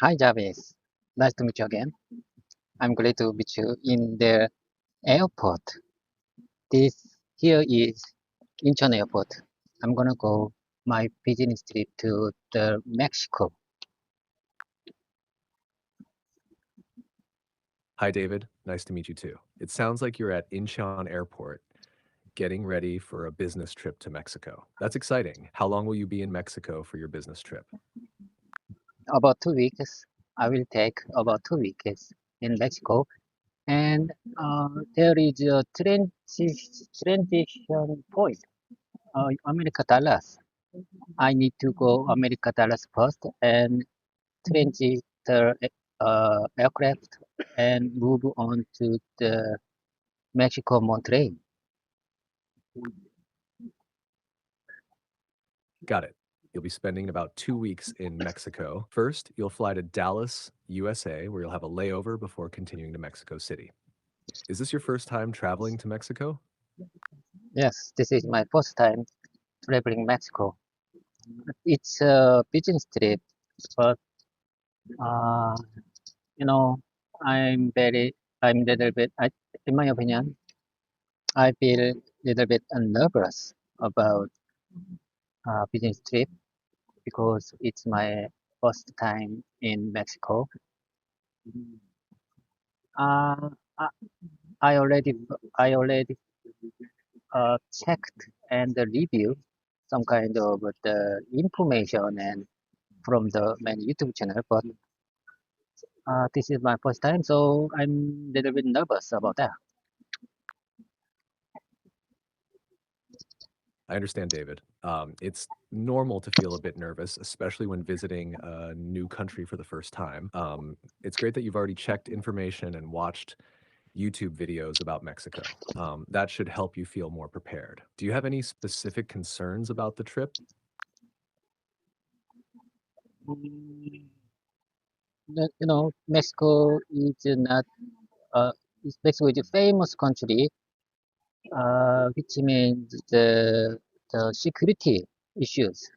Hi, Jarvis. Nice to meet you again. I'm glad to meet you in the airport. This here is Incheon Airport. I'm gonna go my business trip to the Mexico. Hi, David. Nice to meet you too. It sounds like you're at Incheon Airport getting ready for a business trip to Mexico. That's exciting. How long will you be in Mexico for your business trip? About 2 weeks. I will take about 2 weeks in Mexico, and there is a transition point. America dollars. I need to go America dollars first and transit the aircraft and move on to the Mexico Monterrey. Got it. You'll be spending about 2 weeks in Mexico. First, you'll fly to Dallas, USA, where you'll have a layover before continuing to Mexico City. Is this your first time traveling to Mexico? Yes, this is my first time traveling Mexico. It's a business trip, but uh, you know, I'm little bit, in my opinion, I feel little bit nervous about business trip because it's my first time in Mexico. Uh, I I already I already checked and reviewed some kind of the information and from the many YouTube channel, but this is my first time, so I'm a little bit nervous about that. I understand, David. It's normal to feel a bit nervous, especially when visiting a new country for the first time. It's great that you've already checked information and watched YouTube videos about Mexico. That should help you feel more prepared. Do you have any specific concerns about the trip? Mm, Mexico is not Mexico is a famous country, which means the security issues.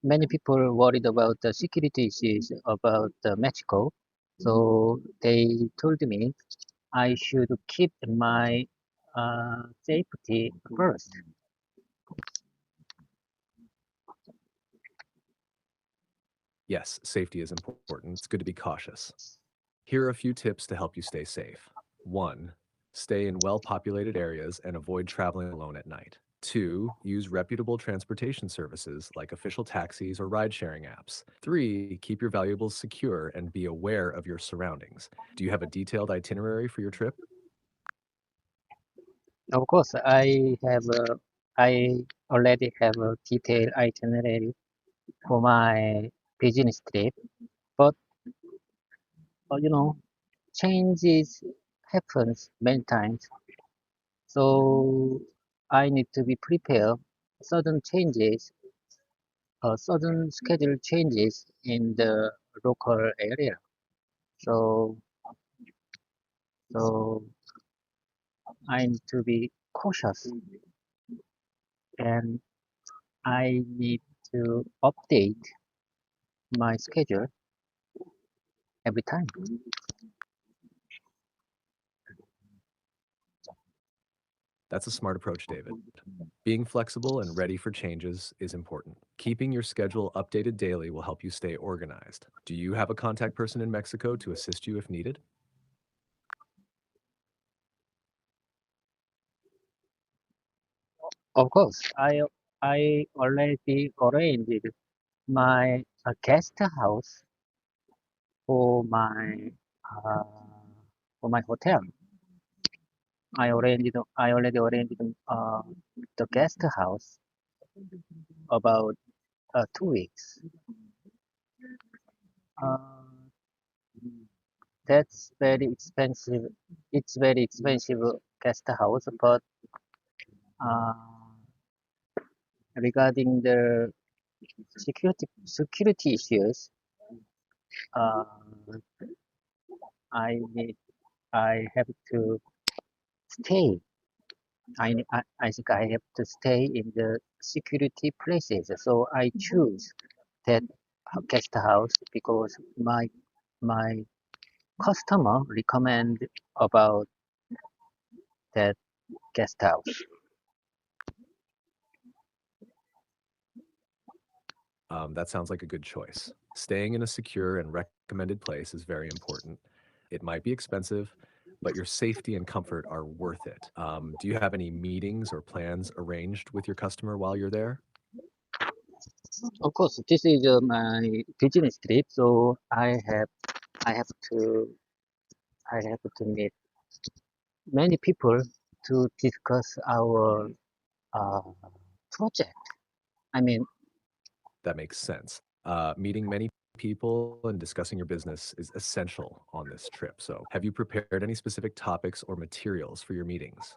Many people worried about the security issues about Mexico, so they told me I should keep my safety first. Yes, safety is important. It's good to be cautious. Here are a few tips to help you stay safe. 1. Stay in well populated areas and avoid traveling alone at night. 2. Use reputable transportation services like official taxis or ride sharing apps. 3. Keep your valuables secure and be aware of your surroundings. Do you have a detailed itinerary for your trip? Of course, I already have a detailed itinerary for my business trip, but you know, changes happens many times, so I need to be prepared. Sudden changes, sudden schedule changes in the local area. So, so I need to be cautious, and I need to update my schedule every time. That's a smart approach, David. Being flexible and ready for changes is important. Keeping your schedule updated daily will help you stay organized. Do you have a contact person in Mexico to assist you if needed? Of course, I already arranged my guest house for uh, my hotel. I already arranged the guest house about 2 weeks. Uh, that's very expensive. It's very expensive guest house, but uh, regarding the security issues, uh, I need I have to stay. I think I have to stay in the security places. So I choose that guest house because my customer recommend about that guest house. That sounds like a good choice. Staying in a secure and recommended place is very important. It might be expensive, but your safety and comfort are worth it. Do you have any meetings or plans arranged with your customer while you're there? Of course, this is my business trip, so I have to I have to meet many people to discuss our uh, project. I mean, That makes sense. Meeting many people and discussing your business is essential on this trip. So, have you prepared any specific topics or materials for your meetings?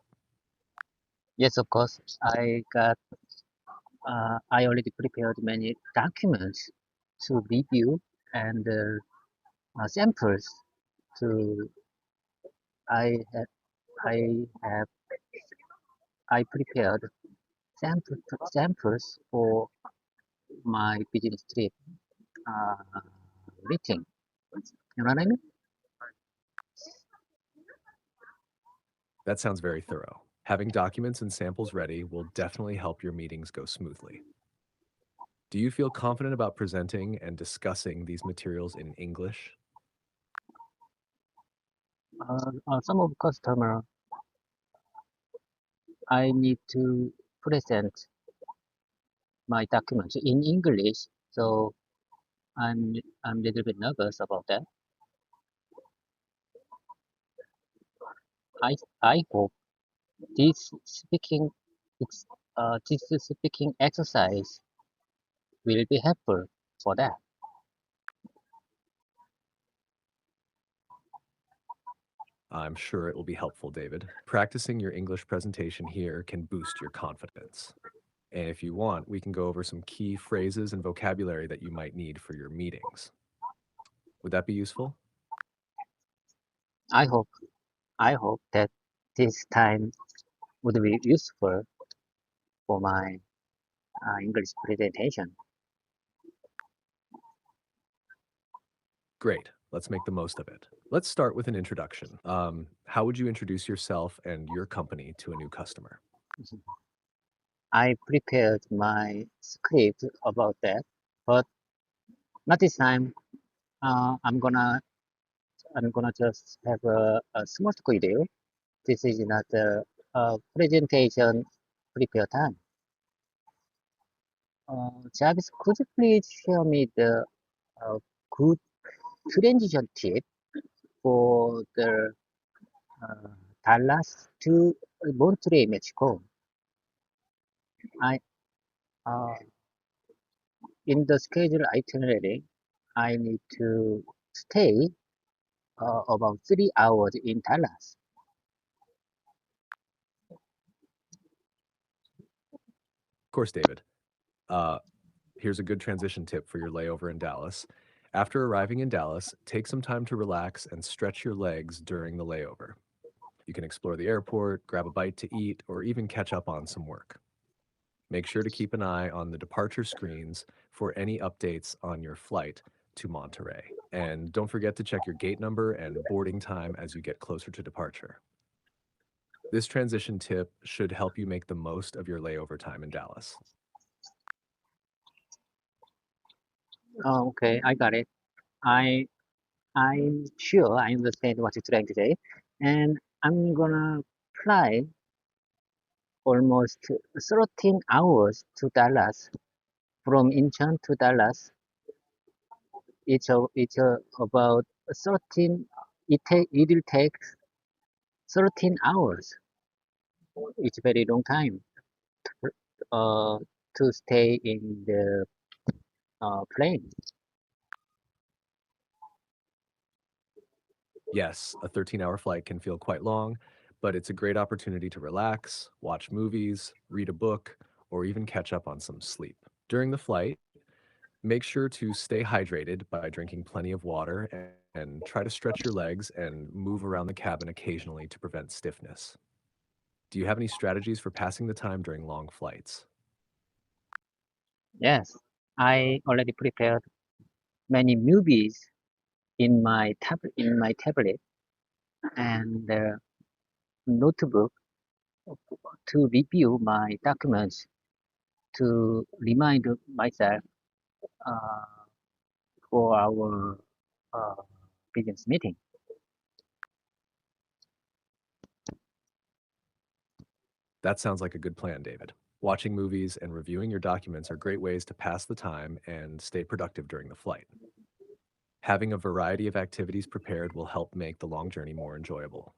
yes, of course, I already prepared many documents to review and samples to I have I have I prepared samples for my business trip uh, meeting. You know what I mean? That sounds very thorough. Having documents and samples ready will definitely help your meetings go smoothly. Do you feel confident about presenting and discussing these materials in English? Some of customer I need to present my documents in English, so I'm a little bit nervous about that. I I hope this speaking ex- this speaking exercise will be helpful for that. I'm sure it will be helpful, David. Practicing your English presentation here can boost your confidence. And if you want, we can go over some key phrases and vocabulary that you might need for your meetings. Would that be useful? I hope I hope that this time would be useful for my English presentation. Great. Let's make the most of it. Let's start with an introduction. How would you introduce yourself and your company to a new customer? I prepared my script about that, but not this time. Uh, I'm gonna I'm gonna just have a small video. This is not a presentation prepare time. Jarvis, could you please share me the uh, good transition tip for the uh, Dallas to Monterrey, Mexico? I uh, in the schedule itinerary, I need to stay about 3 hours in Dallas. Of course, David. Uh, Here's a good transition tip for your layover in Dallas. After arriving in Dallas, take some time to relax and stretch your legs during the layover. You can explore the airport, grab a bite to eat, or even catch up on some work. Make sure to keep an eye on the departure screens for any updates on your flight to Monterey. And don't forget to check your gate number and boarding time as you get closer to departure. This transition tip should help you make the most of your layover time in Dallas. Okay, I got it. I I'm sure I understand what you're trying to say, and I'm gonna fly almost 13 hours to Dallas from Incheon to Dallas. It's about 13. It will take 13 hours. It's very long time uh, to stay in the plane. Yes, a 13-hour flight can feel quite long, but it's a great opportunity to relax, watch movies, read a book, or even catch up on some sleep. During the flight, make sure to stay hydrated by drinking plenty of water and try to stretch your legs and move around the cabin occasionally to prevent stiffness. Do you have any strategies for passing the time during long flights? Yes, I already prepared. many movies in my tablet and notebook to review my documents to remind myself uh, for our uh, business meeting. That sounds like a good plan, David. Watching movies and reviewing your documents are great ways to pass the time and stay productive during the flight. Having a variety of activities prepared will help make the long journey more enjoyable.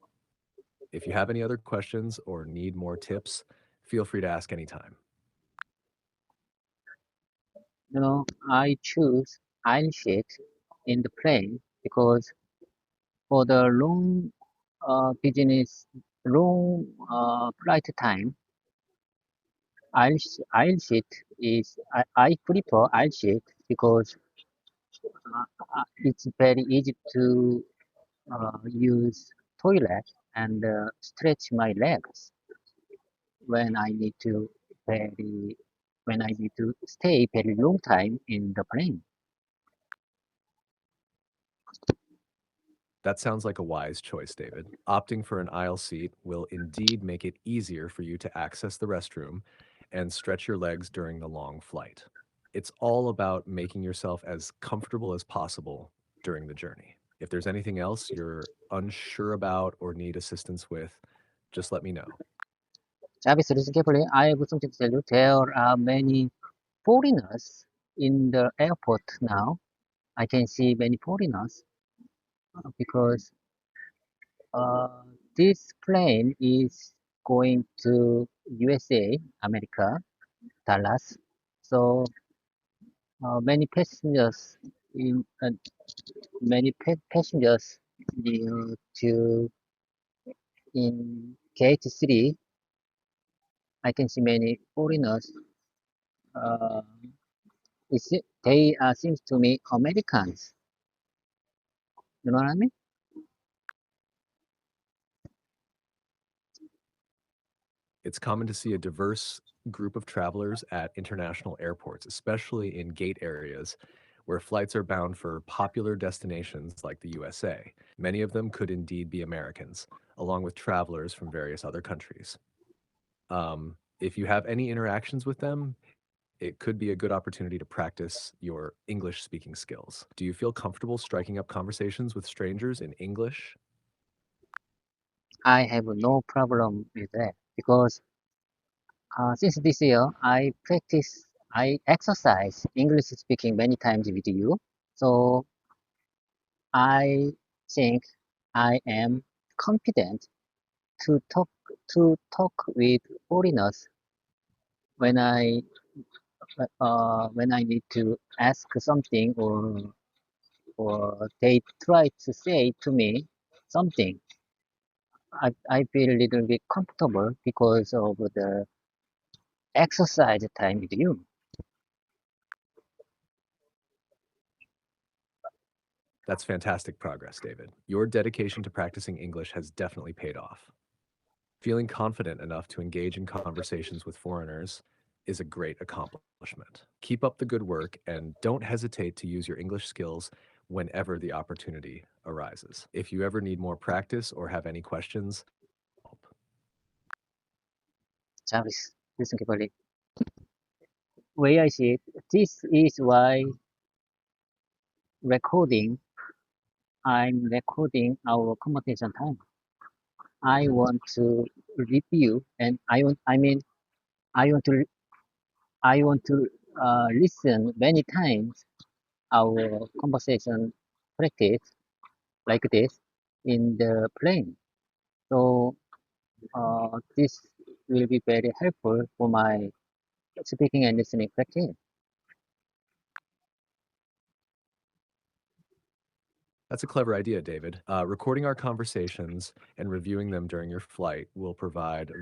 If you have any other questions or need more tips, feel free to ask anytime. I choose aisle seat in the plane because for the business long flight time, aisle seat I prefer aisle seat because it's very easy to use toilet and stretch my legs when I need to very when I need to stay very long time in the plane. That sounds like a wise choice, David. Opting for an aisle seat will indeed make it easier for you to access the restroom and stretch your legs during the long flight. It's all about making yourself as comfortable as possible during the journey. If there's anything else you're unsure about or need assistance with, just let me know. Jarvis, listen carefully. I have something to tell you. There are many foreigners in the airport now. I can see many foreigners because uh, this plane is going to USA, America, Dallas. So many passengers in passengers near to in gate 3. I can see many foreigners. Uh, they seems to me Americans. You know what I mean? It's common to see a diverse group of travelers at international airports, especially in gate areas where flights are bound for popular destinations like the USA. Many of them could indeed be Americans, along with travelers from various other countries. If you have any interactions with them, it could be a good opportunity to practice your English speaking skills. Do you feel comfortable striking up conversations with strangers in English? I have no problem with that because since this year I exercise English speaking many times with you. So I think I am confident to talk with foreigners when I need to ask something or they try to say to me something. I feel a little bit comfortable because of the exercise time with you. That's fantastic progress, David. Your dedication to practicing English has definitely paid off. Feeling confident enough to engage in conversations with foreigners is a great accomplishment. Keep up the good work and don't hesitate to use your English skills whenever the opportunity arises. If you ever need more practice or have any questions, Jarvis, listen carefully. Way I see it, this is why recording, I'm recording our conversation time. I want to review and I want to, I want to listen many times our conversation practice like this in the plane. So this will be very helpful for my speaking and listening practice. that's a clever idea, David. Recording our conversations and reviewing them during your flight will provide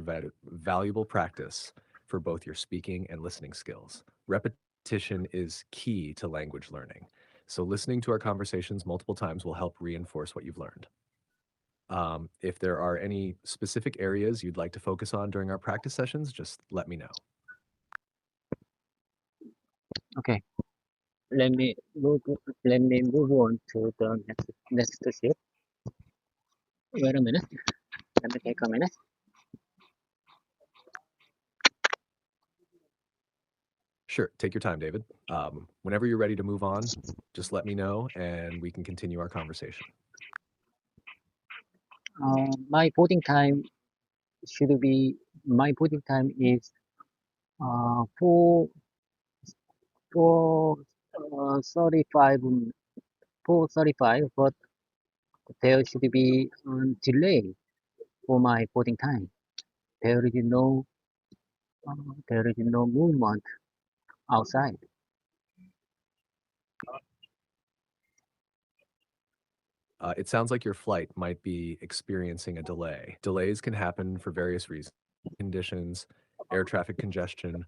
valuable practice for both your speaking and listening skills. Repetition is key to language learning. So, listening to our conversations multiple times will help reinforce what you've learned. If there are any specific areas you'd like to focus on during our practice sessions, just let me know. Okay. let me move let me move on to the next ship. Wait a minute. Let me take a minute. Sure, take your time, David. Whenever you're ready to move on, just let me know and we can continue our conversation. My boarding time should be my boarding time is 4 4:35 4:35, but there should be delay for my boarding time. There is no there is no movement outside. It sounds like your flight might be experiencing a delay. Delays can happen for various reasons: conditions, air traffic congestion,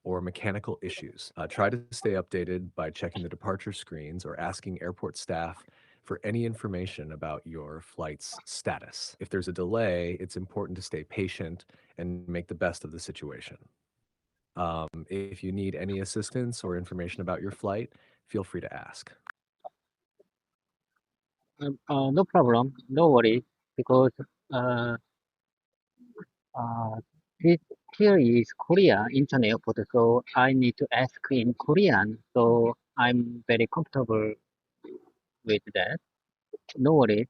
or mechanical issues. Try to stay updated by checking the departure screens or asking airport staff for any information about your flight's status. If there's a delay, it's important to stay patient and make the best of the situation. If you need any assistance or information about your flight, feel free to ask. No problem, no worry, because uh, uh, this here is Korea Incheon Airport, so I need to ask in Korean, so I'm very comfortable with that. No worry.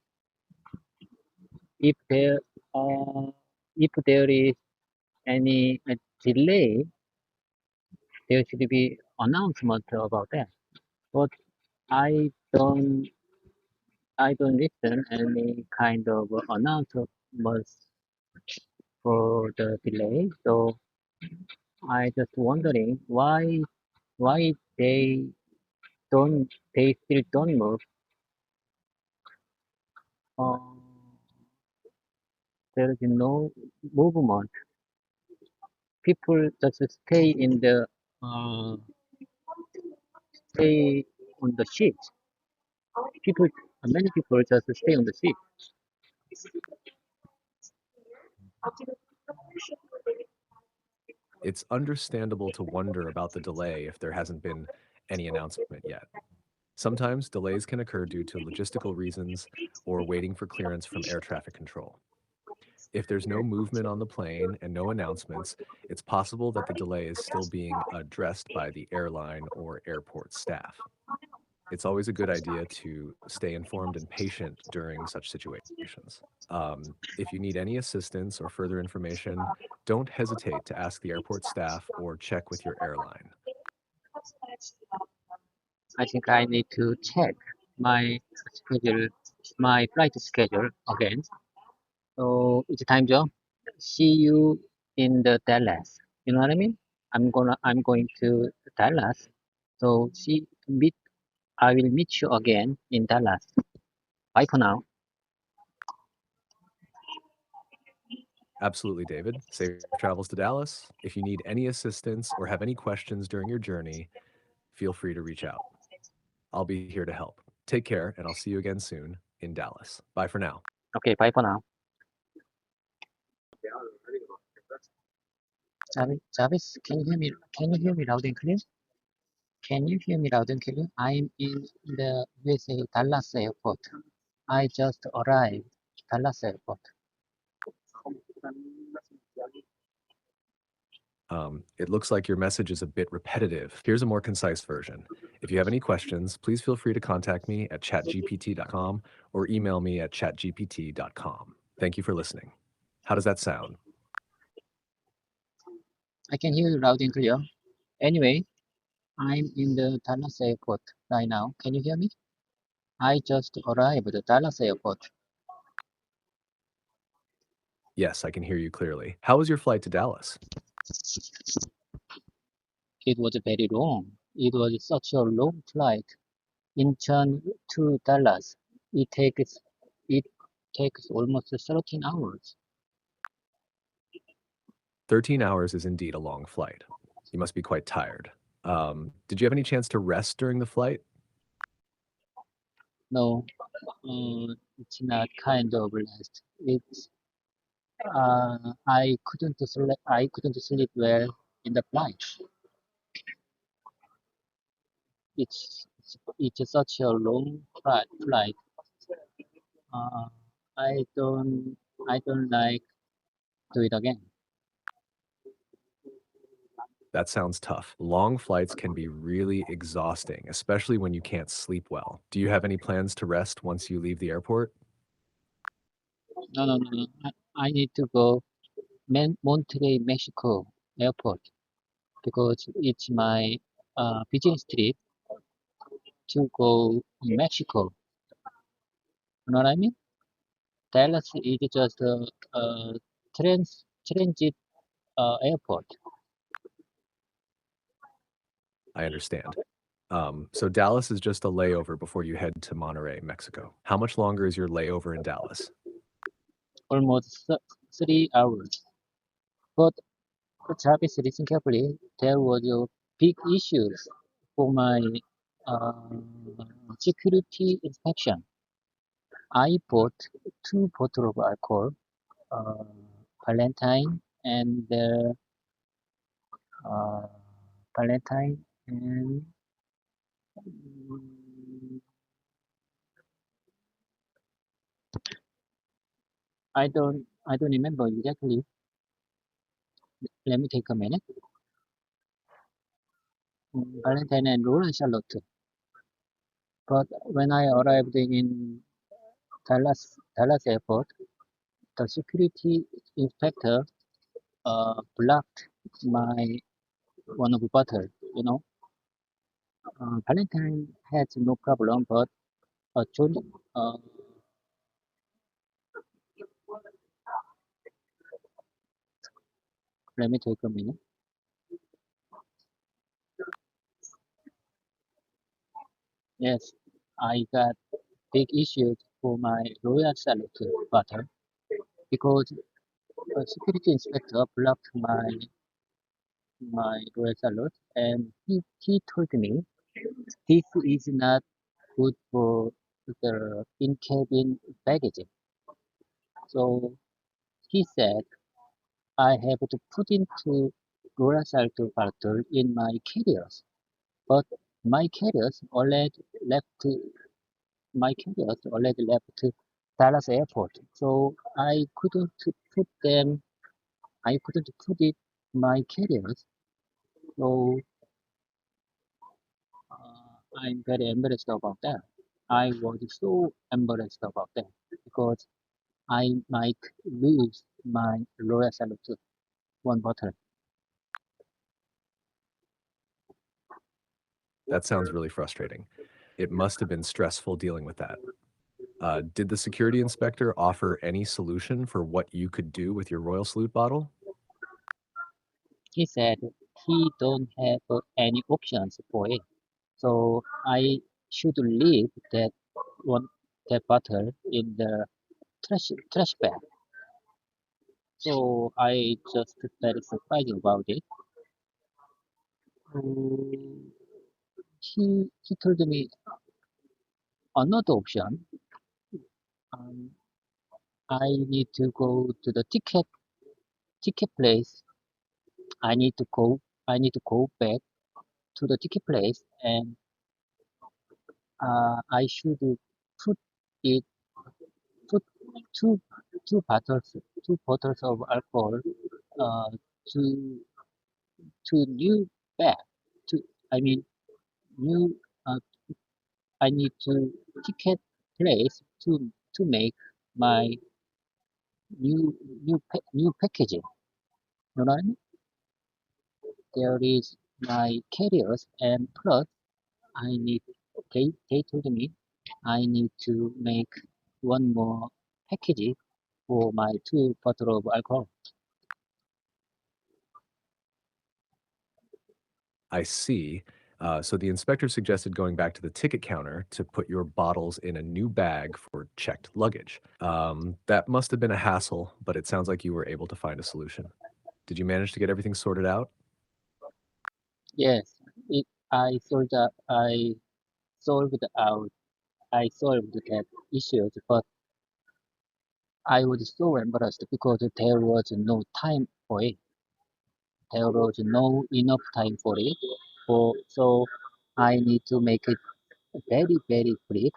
If there uh, if there is any delay, there should be announcement about that. But I don't I don't listen any kind of announcement for the delay. So I just wondering why don't they still don't move. Uh, there is no movement. People just uh, stay on the seat. People, many people just stay on the seat. It's understandable to wonder about the delay if there hasn't been any announcement yet. Sometimes delays can occur due to logistical reasons or waiting for clearance from air traffic control. If there's no movement on the plane and no announcements, it's possible that the delay is still being addressed by the airline or airport staff. It's always a good idea to stay informed and patient during such situations. If you need any assistance or further information, don't hesitate to ask the airport staff or check with your airline. I think I need to check my schedule, my flight schedule again. So it's time job. See you in the Dallas. You know what I mean? I'm going to Dallas. So I will meet you again in Dallas. Bye for now. Absolutely, David. Safe travels to Dallas. If you need any assistance or have any questions during your journey, feel free to reach out. I'll be here to help. Take care, and I'll see you again soon in Dallas. Bye for now. Okay, bye for now. Jarvis, can you hear me? Can you hear me loud and clear? Can you hear me loud and clear? I'm in the USA Dallas airport. I just arrived Dallas airport. It looks like your message is a bit repetitive. Here's a more concise version. If you have any questions, please feel free to contact me at chatgpt.com or email me at chatgpt.com. Thank you for listening. How does that sound? I can hear you loud and clear. Anyway, I'm in the Dallas airport right now. Can you hear me? I just arrived at Dallas airport. Yes, I can hear you clearly. How was your flight to Dallas? It was very long. It was such a long flight. Incheon to Dallas. It takes almost 13 hours. 13 hours is indeed a long flight. You must be quite tired. Did you have any chance to rest during the flight? No, it's not kind of rest. It's I couldn't sleep. I couldn't sleep well in the flight. it's such a long flight. Uh, I don't I don't like do it again. That sounds tough. Long flights can be really exhausting, especially when you can't sleep well. Do you have any plans to rest once you leave the airport? No. I need to go Monterrey, Mexico airport because it's my business trip to go in Mexico. You know what I mean? Dallas is just a transit airport. I understand. So Dallas is just a layover before you head to Monterrey, Mexico. How much longer is your layover in Dallas? Almost 3 hours. But Travis, listen carefully. There was a big issues for my uh, security inspection. I bought 2 bottles of alcohol, uh, Valentine and uh, Valentine and mm, I don't remember exactly. Let me take a minute. Valentine and Roland Charlotte. But when I arrived in Dallas airport, the security inspector blocked my one of the bottle. You know, Valentine has no problem, but John, uh, let me take a minute. Yes, I got big issues for my Royal Salute bottle because a security inspector blocked my Royal Salute and he told me this is not good for the in-cabin baggage. So he said I have to put into Royal Salute bottle in my carriers, but my carriers already left Dallas airport, so I couldn't put it my carriers. So I'm very embarrassed about that. I was so embarrassed about that because I might lose my Royal Salute one bottle. That sounds really frustrating. It must have been stressful dealing with that. Did the security inspector offer any solution for what you could do with your Royal Salute bottle? He said he don't have any options for it, so I should leave one that bottle in the trash bag. So I just very surprised about it. Um, he told me another option. Um, I need to go to the ticket place. I need to go. I need to go back to the ticket place, and I should put it put two two bottles of alcohol uh, to new bag. To I mean new. I need to ticket place to make my new packaging. You know what I mean? There is my carriers and plus I need they told me I need to make one more packaging for my 2 bottle of alcohol. I see. So the inspector suggested going back to the ticket counter to put your bottles in a new bag for checked luggage. That must have been a hassle, but it sounds like you were able to find a solution. Did you manage to get everything sorted out? Yes, it solved out I solved that issue, but I was so embarrassed because there was no time for it. There was no enough time for it. So I need to make it very, very quick.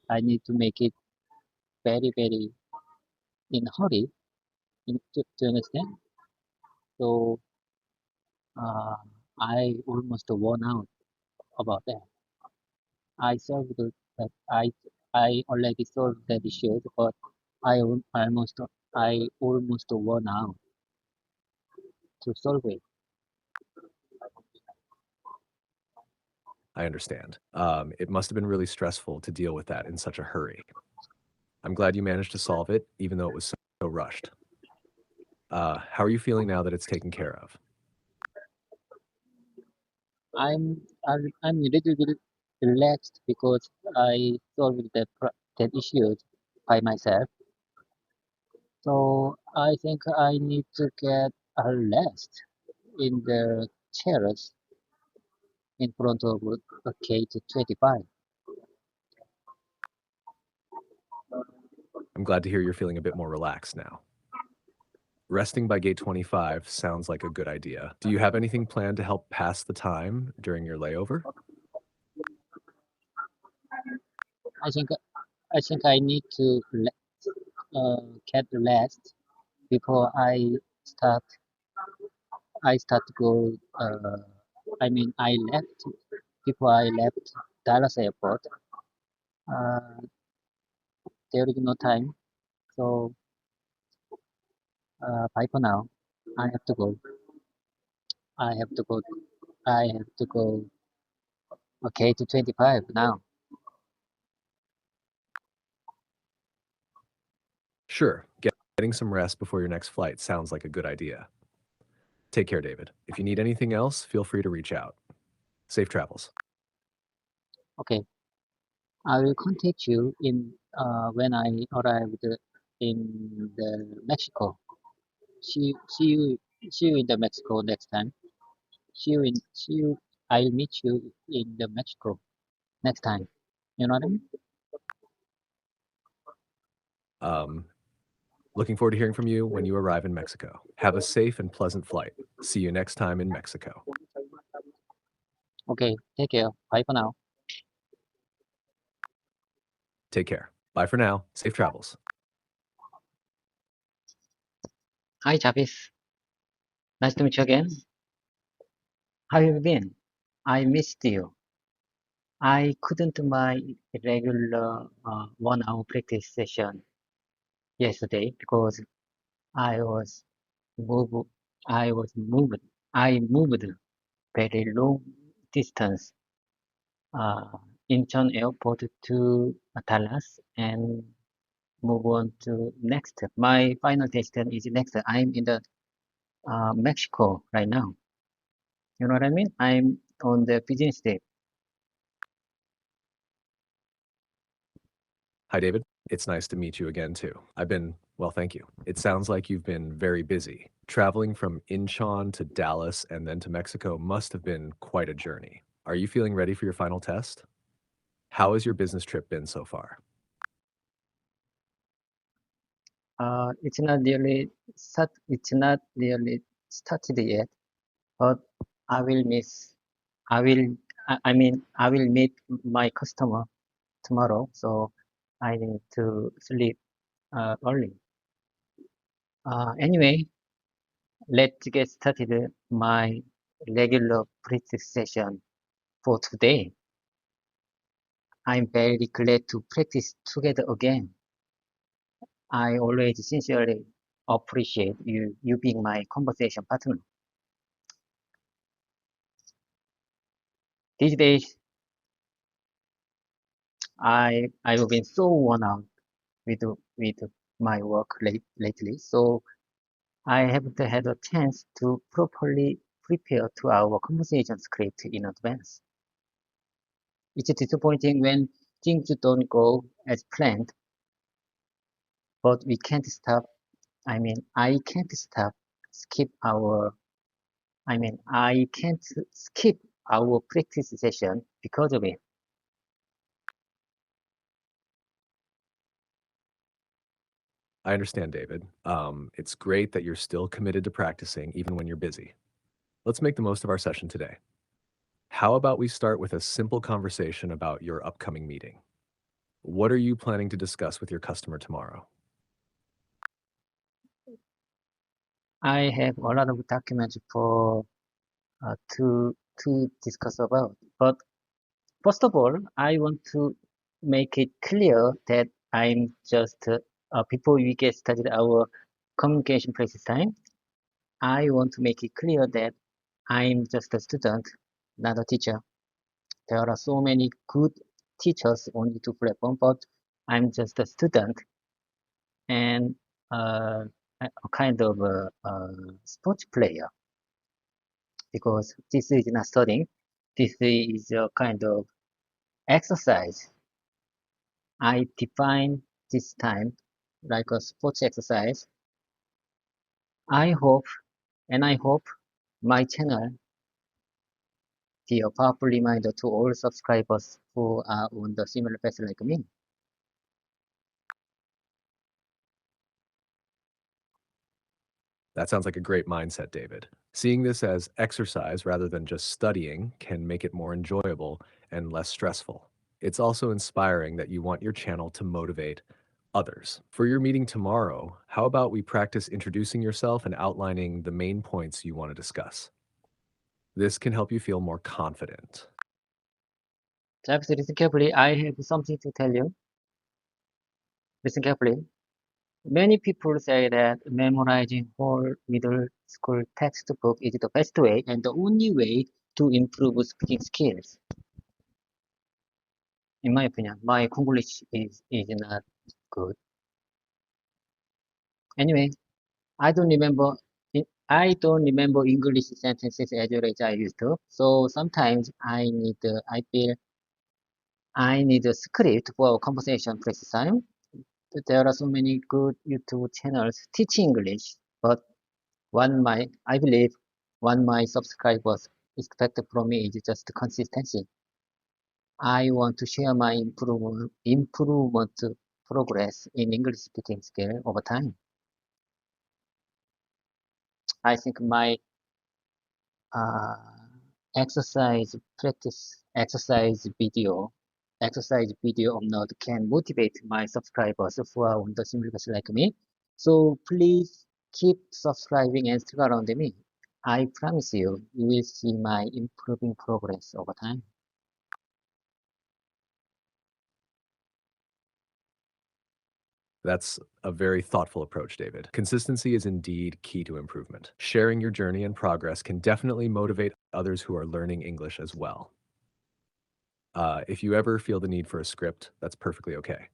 I need to make it very, very in a hurry. Do you understand? So uh, I almost worn out about that. I solved that. I already solved that issue, but I almost worn out to solve it. I understand. It must have been really stressful to deal with that in such a hurry. I'm glad you managed to solve it, even though it was so rushed. How are you feeling now that it's taken care of? I'm a little bit relaxed because I solved that issue by myself. So I think I need to get a rest in the chairs in front of a K-25. I'm glad to hear you're feeling a bit more relaxed now. Resting by gate 25 sounds like a good idea. Do you have anything planned to help pass the time during your layover? I think I need to get rest before start I start to go. I left before I left Dallas airport. Uh, there is no time, so bye for now. I have to go. I have to go. I have to go. Okay, to 25 now. Sure. Getting some rest before your next flight sounds like a good idea. Take care, David. If you need anything else, feel free to reach out. Safe travels. Okay, I will contact you in when I arrived in the Mexico. See see you see you in the Mexico next time. See you. I'll meet you in the Mexico next time. You know what I mean? Um, Looking forward to hearing from you when you arrive in Mexico. Have a safe and pleasant flight. See you next time in Mexico. Okay, take care. Bye for now. Take care. Bye for now. Safe travels. Hi, Travis. Nice to meet you again. How have you been? I missed you. I couldn't do my regular 1 hour practice session yesterday because I was moved. I was moved. I moved very long distance, uh, Incheon Airport to Dallas and move on to next. My final destination is next. I'm in the Mexico right now. You know what I mean? I'm on the business trip. Hi, David. It's nice to meet you again, too. Well, thank you. It sounds like you've been very busy. Traveling from Incheon to Dallas and then to Mexico must have been quite a journey. Are you feeling ready for your final test? How has your business trip been so far? It's not really started yet, but I will miss. I will. I will meet my customer tomorrow, so I need to sleep early. Anyway, let's get started my regular practice session for today. I'm very glad to practice together again. I always sincerely appreciate you being my conversation partner. These days, I've been so worn out with my work lately, so I haven't had a chance to properly prepare to our conversation script in advance. It's disappointing when things don't go as planned, but we can't stop. I can't stop skip our. I can't skip our practice session because of it. I understand, David. It's great that you're still committed to practicing even when you're busy. Let's make the most of our session today. How about we start with a simple conversation about your upcoming meeting? What are you planning to discuss with your customer tomorrow? I have a lot of documents for to discuss about. But first of all, I want to make it clear that I'm just before we get started our communication practice time. I want to make it clear that I'm just a student, not a teacher. There are so many good teachers on YouTube platform, but I'm just a student and a kind of a sports player because this is not studying. This is a kind of exercise. I define this time like a sports exercise. I hope I hope my channel be a powerful reminder to all subscribers who are on the similar path like me. That sounds like a great mindset, David. Seeing this as exercise rather than just studying can make it more enjoyable and less stressful. It's also inspiring that you want your channel to motivate others. For your meeting tomorrow, how about we practice introducing yourself and outlining the main points you want to discuss? This can help you feel more confident. Just listen carefully. I have something to tell you. Listen carefully. Many people say that memorizing whole middle school textbook is the best way and the only way to improve speaking skills. In my opinion, my English is not good. Anyway, I don't remember I don't remember English sentences as well as I used to. So sometimes I feel I need a script for conversation practice time. There are so many good YouTube channels teaching English, but I believe what my subscribers expect from me is just consistency. I want to share my improvement progress in English speaking skill over time. I think my uh, exercise video upload can motivate my subscribers who are on the similar path like me. So please keep subscribing and stick around me. I promise you will see my improving progress over time. That's a very thoughtful approach, David. Consistency is indeed key to improvement. Sharing your journey and progress can definitely motivate others who are learning English as well. If you ever feel the need for a script, that's perfectly okay.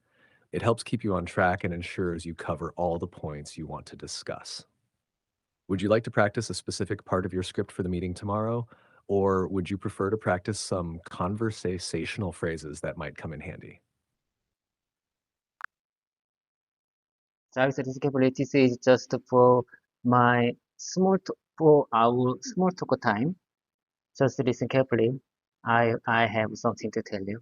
It helps keep you on track and ensures you cover all the points you want to discuss. Would you like to practice a specific part of your script for the meeting tomorrow? Or would you prefer to practice some conversational phrases that might come in handy? Travis Responsibility is just for for our small talk time. Just listen carefully. I have something to tell you.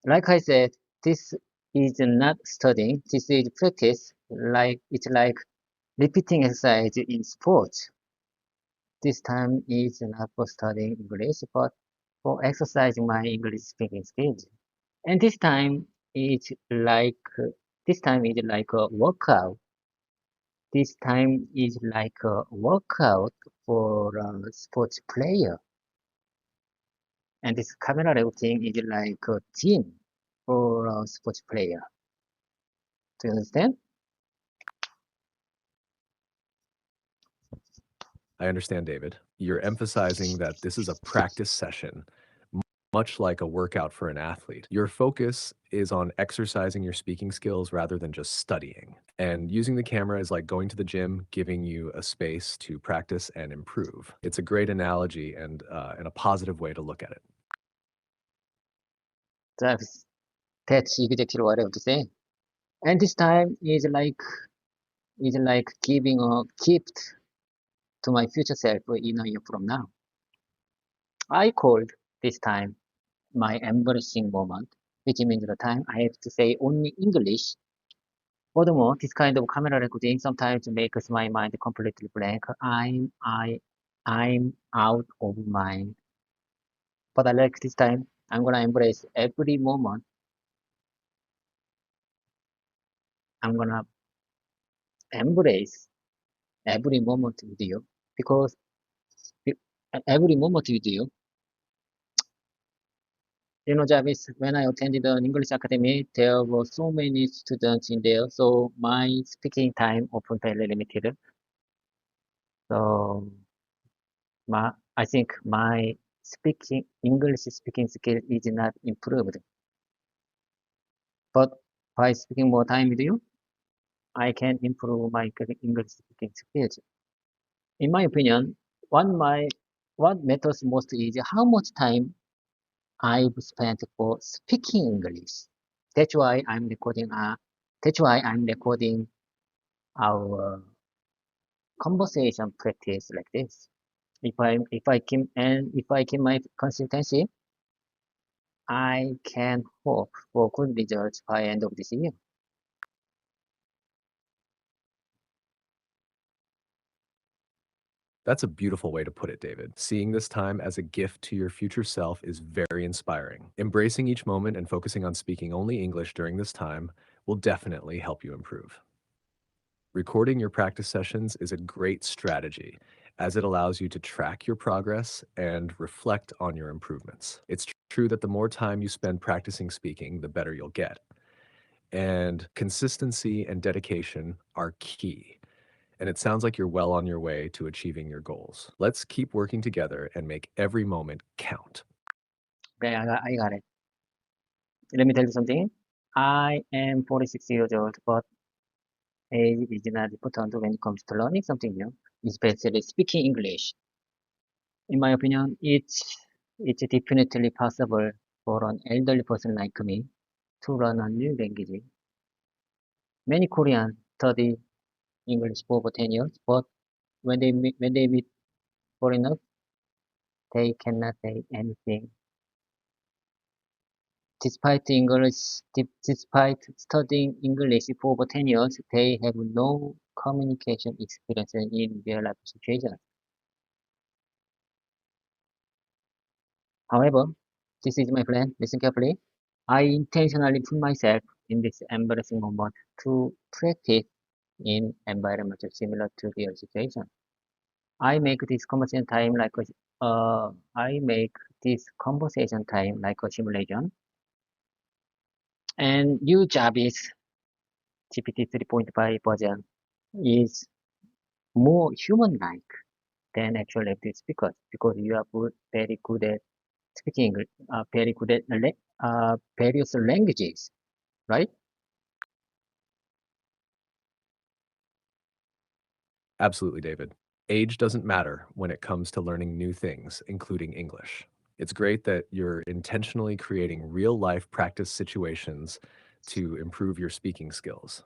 Like I said, this is not studying. This is practice. It's like repeating exercise in sports. This time is not for studying English, but for exercising my English speaking skills. And this time is like a workout. This time is like a workout for a sports player. And this camera routing is like a gym for a sports player. Do you understand? I understand, David. You're emphasizing that this is a practice session, much like a workout for an athlete. Your focus is on exercising your speaking skills rather than just studying. And using the camera is like going to the gym, giving you a space to practice and improve. It's a great analogy and a positive way to look at it. That's exactly what I want to say. And this time is like giving a gift to my future self in a year from now. I called this time my embarrassing moment, which means the time I have to say only English. Furthermore, this kind of camera recording sometimes makes my mind completely blank. I'm out of mind. But I like this time. I'm gonna embrace every moment. I'm gonna embrace every moment with you because every moment with you. You know, Jarvis, when I attended an English academy, there were so many students in there, so my speaking time often very limited. So I think my speaking English speaking skill is not improved. But by speaking more time with you, I can improve my English speaking skills. In my opinion, what matters most is how much time I've spent for speaking English. That's why I'm recording. That's why I'm recording our conversation practice like this. If I keep my consistency, I can hope for good results by end of this year. That's a beautiful way to put it, David. Seeing this time as a gift to your future self is very inspiring. Embracing each moment and focusing on speaking only English during this time will definitely help you improve. Recording your practice sessions is a great strategy as it allows you to track your progress and reflect on your improvements. It's true that the more time you spend practicing speaking, the better you'll get. And consistency and dedication are key. And it sounds like you're well on your way to achieving your goals. Let's keep working together and make every moment count. Okay, I got it. Let me tell you something. I am 46 years old, but age is not important when it comes to learning something new, especially speaking English. In my opinion, it's definitely possible for an elderly person like me to learn a new language. Many Koreans study English for over 10 years, but when they meet foreigners, they cannot say anything. Despite studying English for over 10 years, they have no communication experience in real life situations. However, this is my plan. Listen carefully. I intentionally put myself in this embarrassing moment to practice in environments similar to real situation. I make this conversation time like I make this conversation time like a simulation, and new job is GPT 3.5 version is more human-like than actual native speakers because you are very good at speaking English, very good at various languages, right? Absolutely, David. Age doesn't matter when it comes to learning new things, including English. It's great that you're intentionally creating real life practice situations to improve your speaking skills.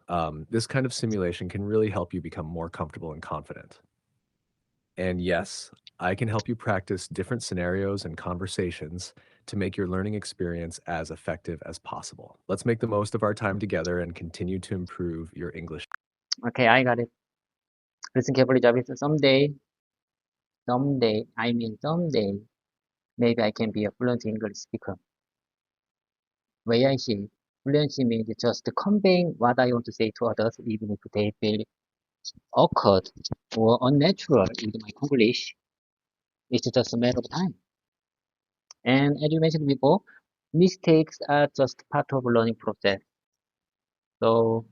This kind of simulation can really help you become more comfortable and confident. And yes, I can help you practice different scenarios and conversations to make your learning experience as effective as possible. Let's make the most of our time together and continue to improve your English. Okay, I got it. Listen carefully, Jarvis. Someday, maybe I can be a fluent English speaker. Way I see it, fluency means just conveying what I want to say to others, even if they feel awkward or unnatural with my English. It's just a matter of time. And as you mentioned before, mistakes are just part of learning process. So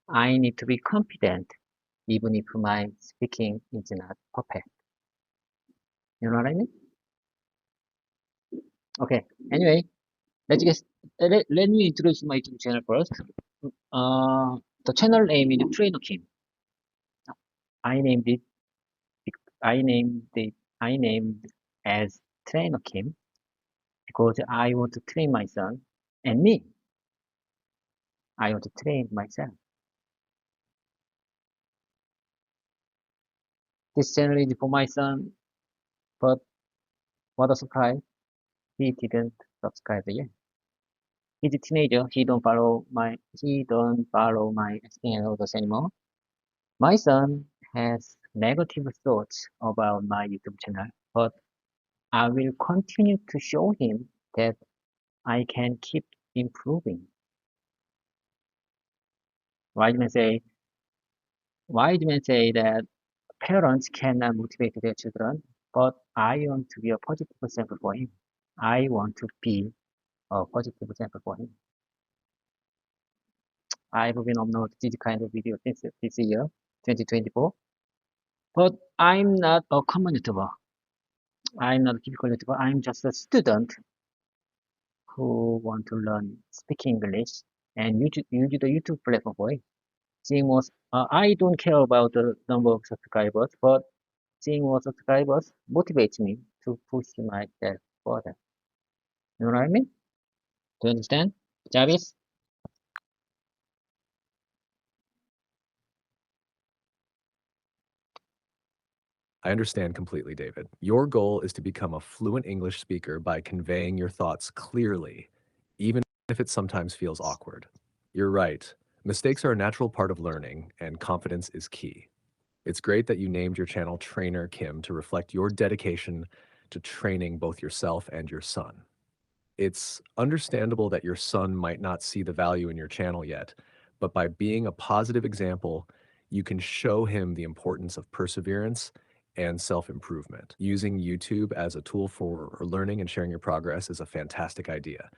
I need to be confident, even if my speaking is not perfect. You know what I mean? Okay. Anyway, let's get let me introduce my YouTube channel first. The channel name is Trainer Kim. I named it. I named it. I named as Trainer Kim because I want to train my son and me. I want to train myself. This channel is for my son, but what a surprise! He didn't subscribe yet. He's a teenager. He don't follow my explainers anymore. My son has negative thoughts about my YouTube channel, but I will continue to show him that I can keep improving. Wise men say, that parents cannot motivate their children, but I want to be a positive example for him. I want to be a positive example for him. I've been uploading this kind of video since this year, 2024. But I'm not a common YouTuber. I'm not a typical YouTuber. I'm just a student who want to learn speaking English and use the YouTube platform for it. Seeing more, I don't care about the number of subscribers, but seeing more subscribers motivates me to push myself further. You know what I mean? Do you understand? Jarvis? I understand completely, David. Your goal is to become a fluent English speaker by conveying your thoughts clearly, even if it sometimes feels awkward. You're right. Mistakes are a natural part of learning, and confidence is key. It's great that you named your channel Trainer Kim to reflect your dedication to training both yourself and your son. It's understandable that your son might not see the value in your channel yet, but by being a positive example, you can show him the importance of perseverance and self improvement. Using YouTube as a tool for learning and sharing your progress is a fantastic idea.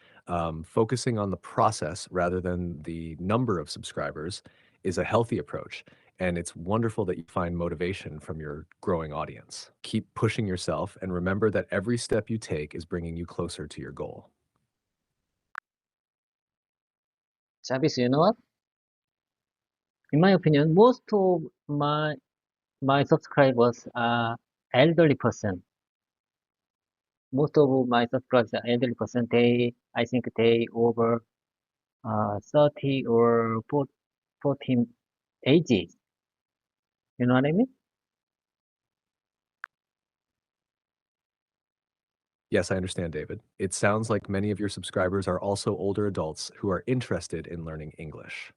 Focusing on the process rather than the number of subscribers is a healthy approach. And it's wonderful that you find motivation from your growing audience. Keep pushing yourself and remember that every step you take is bringing you closer to your goal. Jarvis, you know what? In my opinion, most of my subscribers are elderly person. Most of my subscribers are elderly person. I think they over 30 or 14 ages. You know what I mean? Yes, I understand, David. It sounds like many of your subscribers are also older adults who are interested in learning English.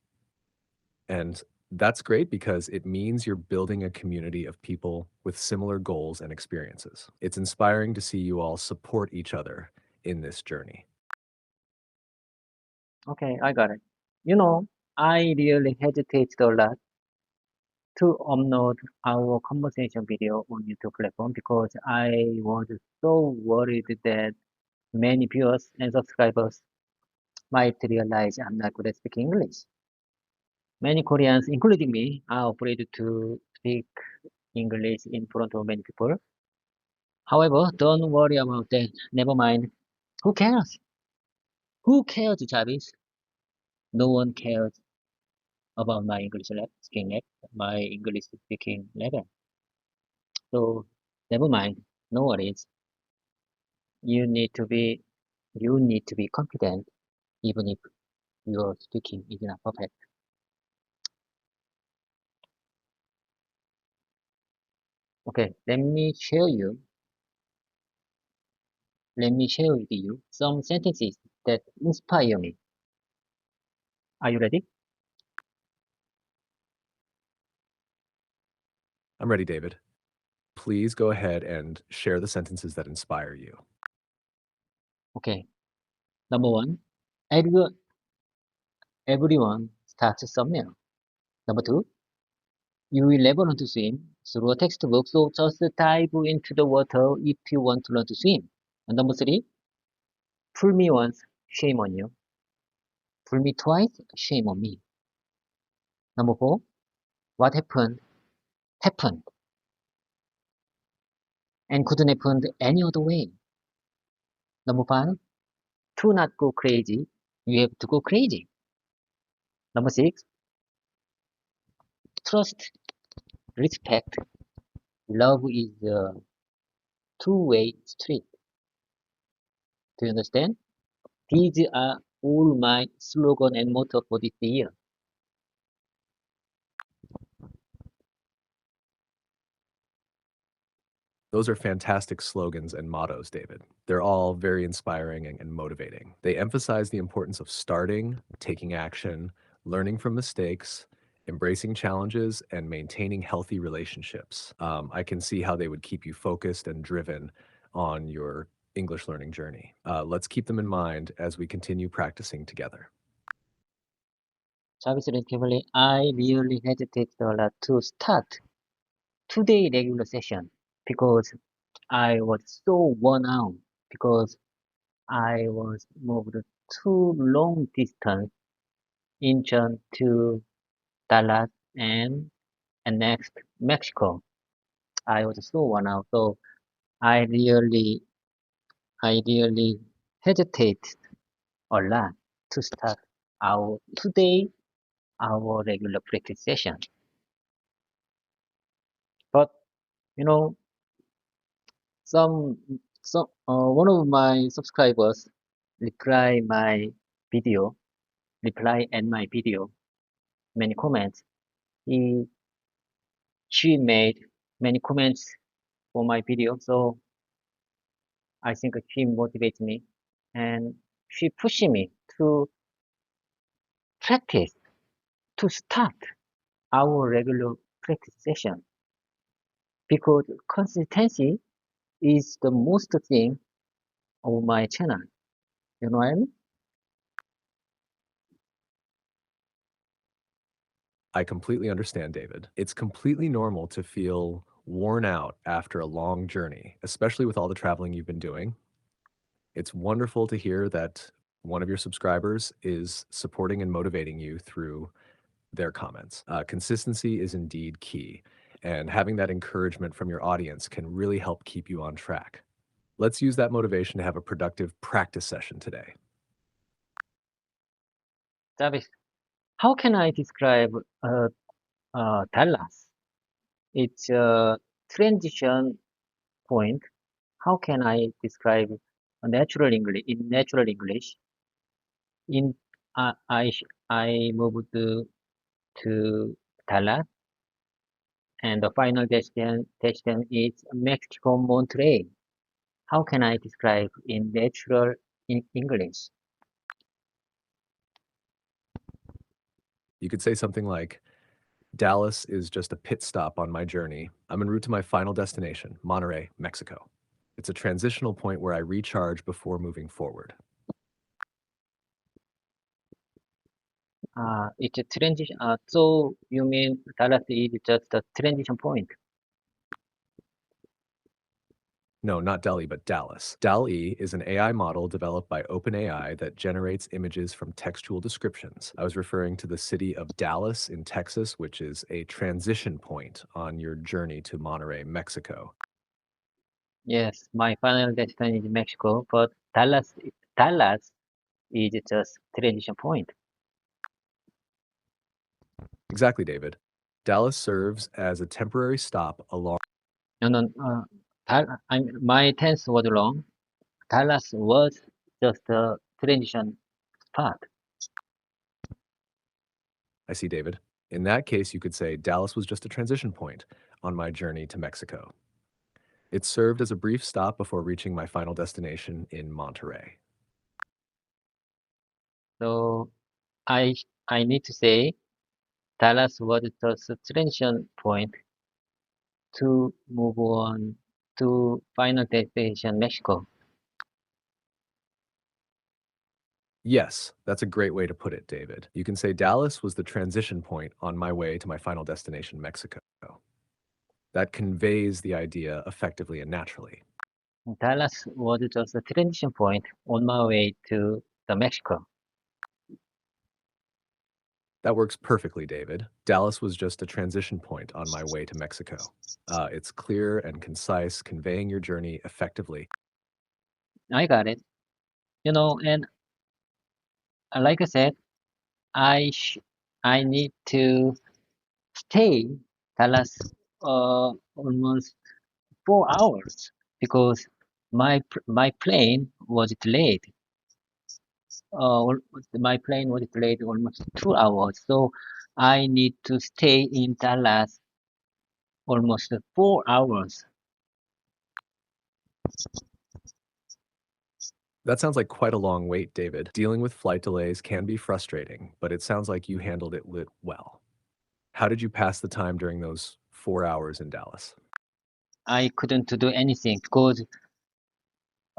And that's great because it means you're building a community of people with similar goals and experiences. It's inspiring to see you all support each other in this journey. Okay, I got it. You know, I really hesitated a lot to upload our conversation video on YouTube platform because I was so worried that many viewers and subscribers might realize I'm not good at speaking English. Many Koreans, including me, are afraid to speak English in front of many people. However, don't worry about that. Never mind. Who cares? Who cares, Jarvis? No one cares about my speaking level, my English speaking level. So never mind. No worries. You need to be you need to be confident even if your speaking is not perfect. Okay, let me share with you some sentences that inspire me. Are you ready? I'm ready, David. Please go ahead and share the sentences that inspire you. Okay. Number one, everyone starts somewhere. Number two, you will never learn to swim through a textbook, so just dive into the water if you want to learn to swim. And number three, fool me once, shame on you. Fool me twice, shame on me. Number four, what happened, happened, and couldn't happen any other way. Number five, to not go crazy, you have to go crazy. Number six, trust, respect, love is a two-way street. Do you understand? These are all my slogan and motto for this year. Those are fantastic slogans and mottos, David. They're all very inspiring and motivating. They emphasize the importance of starting, taking action, learning from mistakes, embracing challenges, and maintaining healthy relationships. I can see how they would keep you focused and driven on your English learning journey. Let's keep them in mind as we continue practicing together. Travis Cavalry, I really hesitated a lot to start today regular session because I was so worn out because I was moved too long distance Incheon to Dallas and next Mexico. I was so worn out, so I really I really hesitate a lot to start our regular practice session. But you know, some one of my subscribers reply my video, reply and my video, many comments. He She made many comments for my video, so I think she motivates me and she pushed me to practice, to start our regular practice session because consistency is the most thing of my channel. You know what I mean? I completely understand, David. It's completely normal to feel worn out after a long journey, especially with all the traveling you've been doing. It's wonderful to hear that one of your subscribers is supporting and motivating you through their comments. Consistency is indeed key, and having that encouragement from your audience can really help keep you on track. Let's use that motivation to have a productive practice session today. Travis, how can I describe Dallas? It's a transition point. How can I describe a natural English in natural English? In I moved to Dallas, and the final destination is Mexico, Monterrey. How can I describe in natural in English? You could say something like, Dallas is just a pit stop on my journey. I'm en route to my final destination, Monterrey, Mexico. It's a transitional point where I recharge before moving forward. It's a transition. So you mean Dallas is just a transition point? No, not Delhi, but Dallas. DALL-E is an AI model developed by OpenAI that generates images from textual descriptions. I was referring to the city of Dallas in Texas, which is a transition point on your journey to Monterrey, Mexico. Yes, my final destination is Mexico, but Dallas is just transition point. Exactly, David. Dallas serves as a temporary stop along. No, no, my tense was wrong. Dallas was just a transition part. I see, David. In that case, you could say Dallas was just a transition point on my journey to Mexico. It served as a brief stop before reaching my final destination in Monterrey. So I I need to say Dallas was just a transition point to move on to final destination Mexico. Yes, that's a great way to put it, David. You can say Dallas was the transition point on my way to my final destination, Mexico. That conveys the idea effectively and naturally. Dallas was just a transition point on my way to the Mexico. That works perfectly, David. Dallas was just a transition point on my way to Mexico. It's clear and concise, conveying your journey effectively. I got it. And like I said, I sh I need to stay Dallas almost 4 hours because my plane was delayed. My plane was delayed almost 2 hours, so I need to stay in Dallas almost 4 hours. That sounds like quite a long wait, David. Dealing with flight delays can be frustrating, but it sounds like you handled it well. How did you pass the time during those 4 hours in Dallas? I couldn't do anything because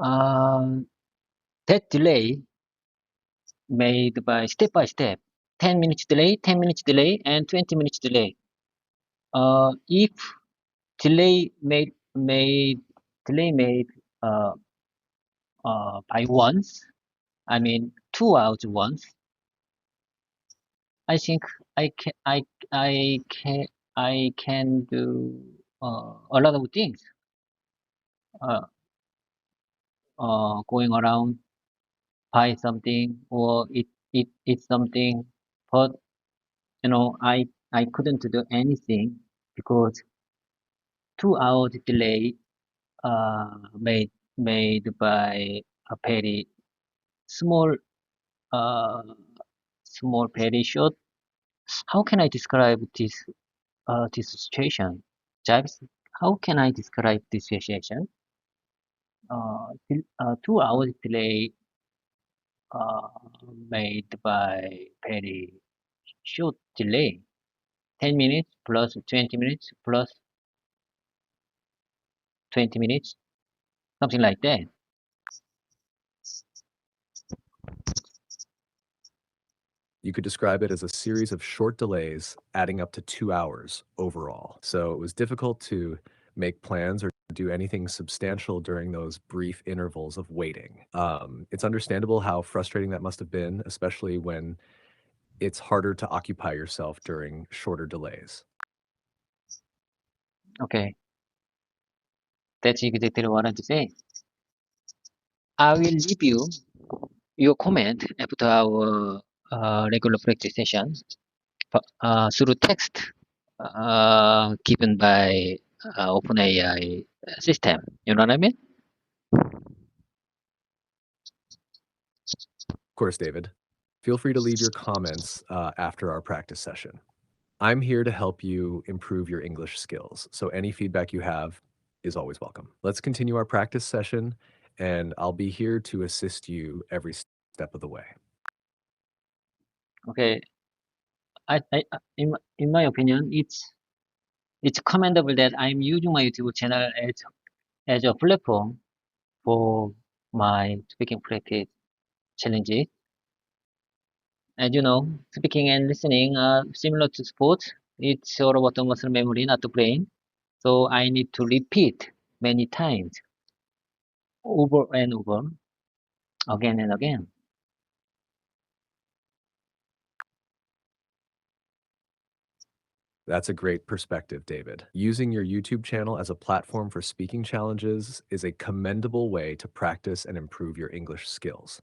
That delay made by step, 10 minutes delay, 10 minutes delay, and 20 minutes delay. If delay made uh, by once, I mean 2 hours once, I think I can I can I can do a lot of things. Uh, going around, buy something or eat something, but I couldn't do anything because 2 hours delay made by a very small uh very short. How can I describe this situation, James? How can I describe this situation? 2 hours delay uh, made by very short delay. 10 minutes plus 20 minutes plus 20 minutes, something like that. You could describe it as a series of short delays adding up to 2 hours overall. So it was difficult to make plans or do anything substantial during those brief intervals of waiting. It's understandable how frustrating that must have been, especially when it's harder to occupy yourself during shorter delays. Okay, that's exactly what I want to say. I will leave you your comment after our regular practice session through text given by OpenAI system. You know what I mean? Of course, David, feel free to leave your comments after our practice session. I'm here to help you improve your English skills, so any feedback you have is always welcome. Let's continue our practice session, and I'll be here to assist you every step of the way. Okay, in my opinion, it's commendable that I'm using my YouTube channel as a platform for my speaking practice challenges. As you know, speaking and listening are similar to sports. It's all about the muscle memory, not the brain. So I need to repeat many times, over and over, again and again. That's a great perspective, David. Using your YouTube channel as a platform for speaking challenges is a commendable way to practice and improve your English skills.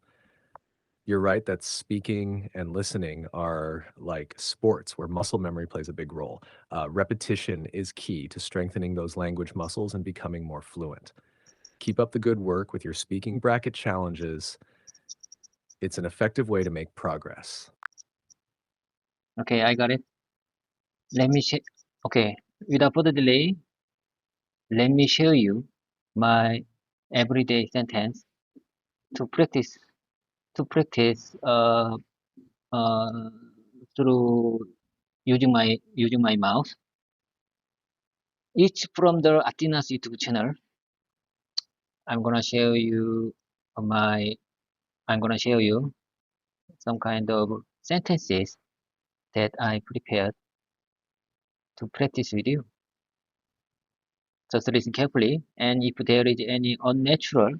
You're right that speaking and listening are like sports where muscle memory plays a big role. Repetition is key to strengthening those language muscles and becoming more fluent. Keep up the good work with your speaking bracket challenges. It's an effective way to make progress. Okay, I got it. Let me share. Okay, without further delay, let me show you my everyday sentence to practice to practice uh, through using my mouse. It's from the Athena's YouTube channel. I'm gonna show you my I'm gonna show you some kind of sentences that I prepared to practice with you. Just listen carefully, and if there is any unnatural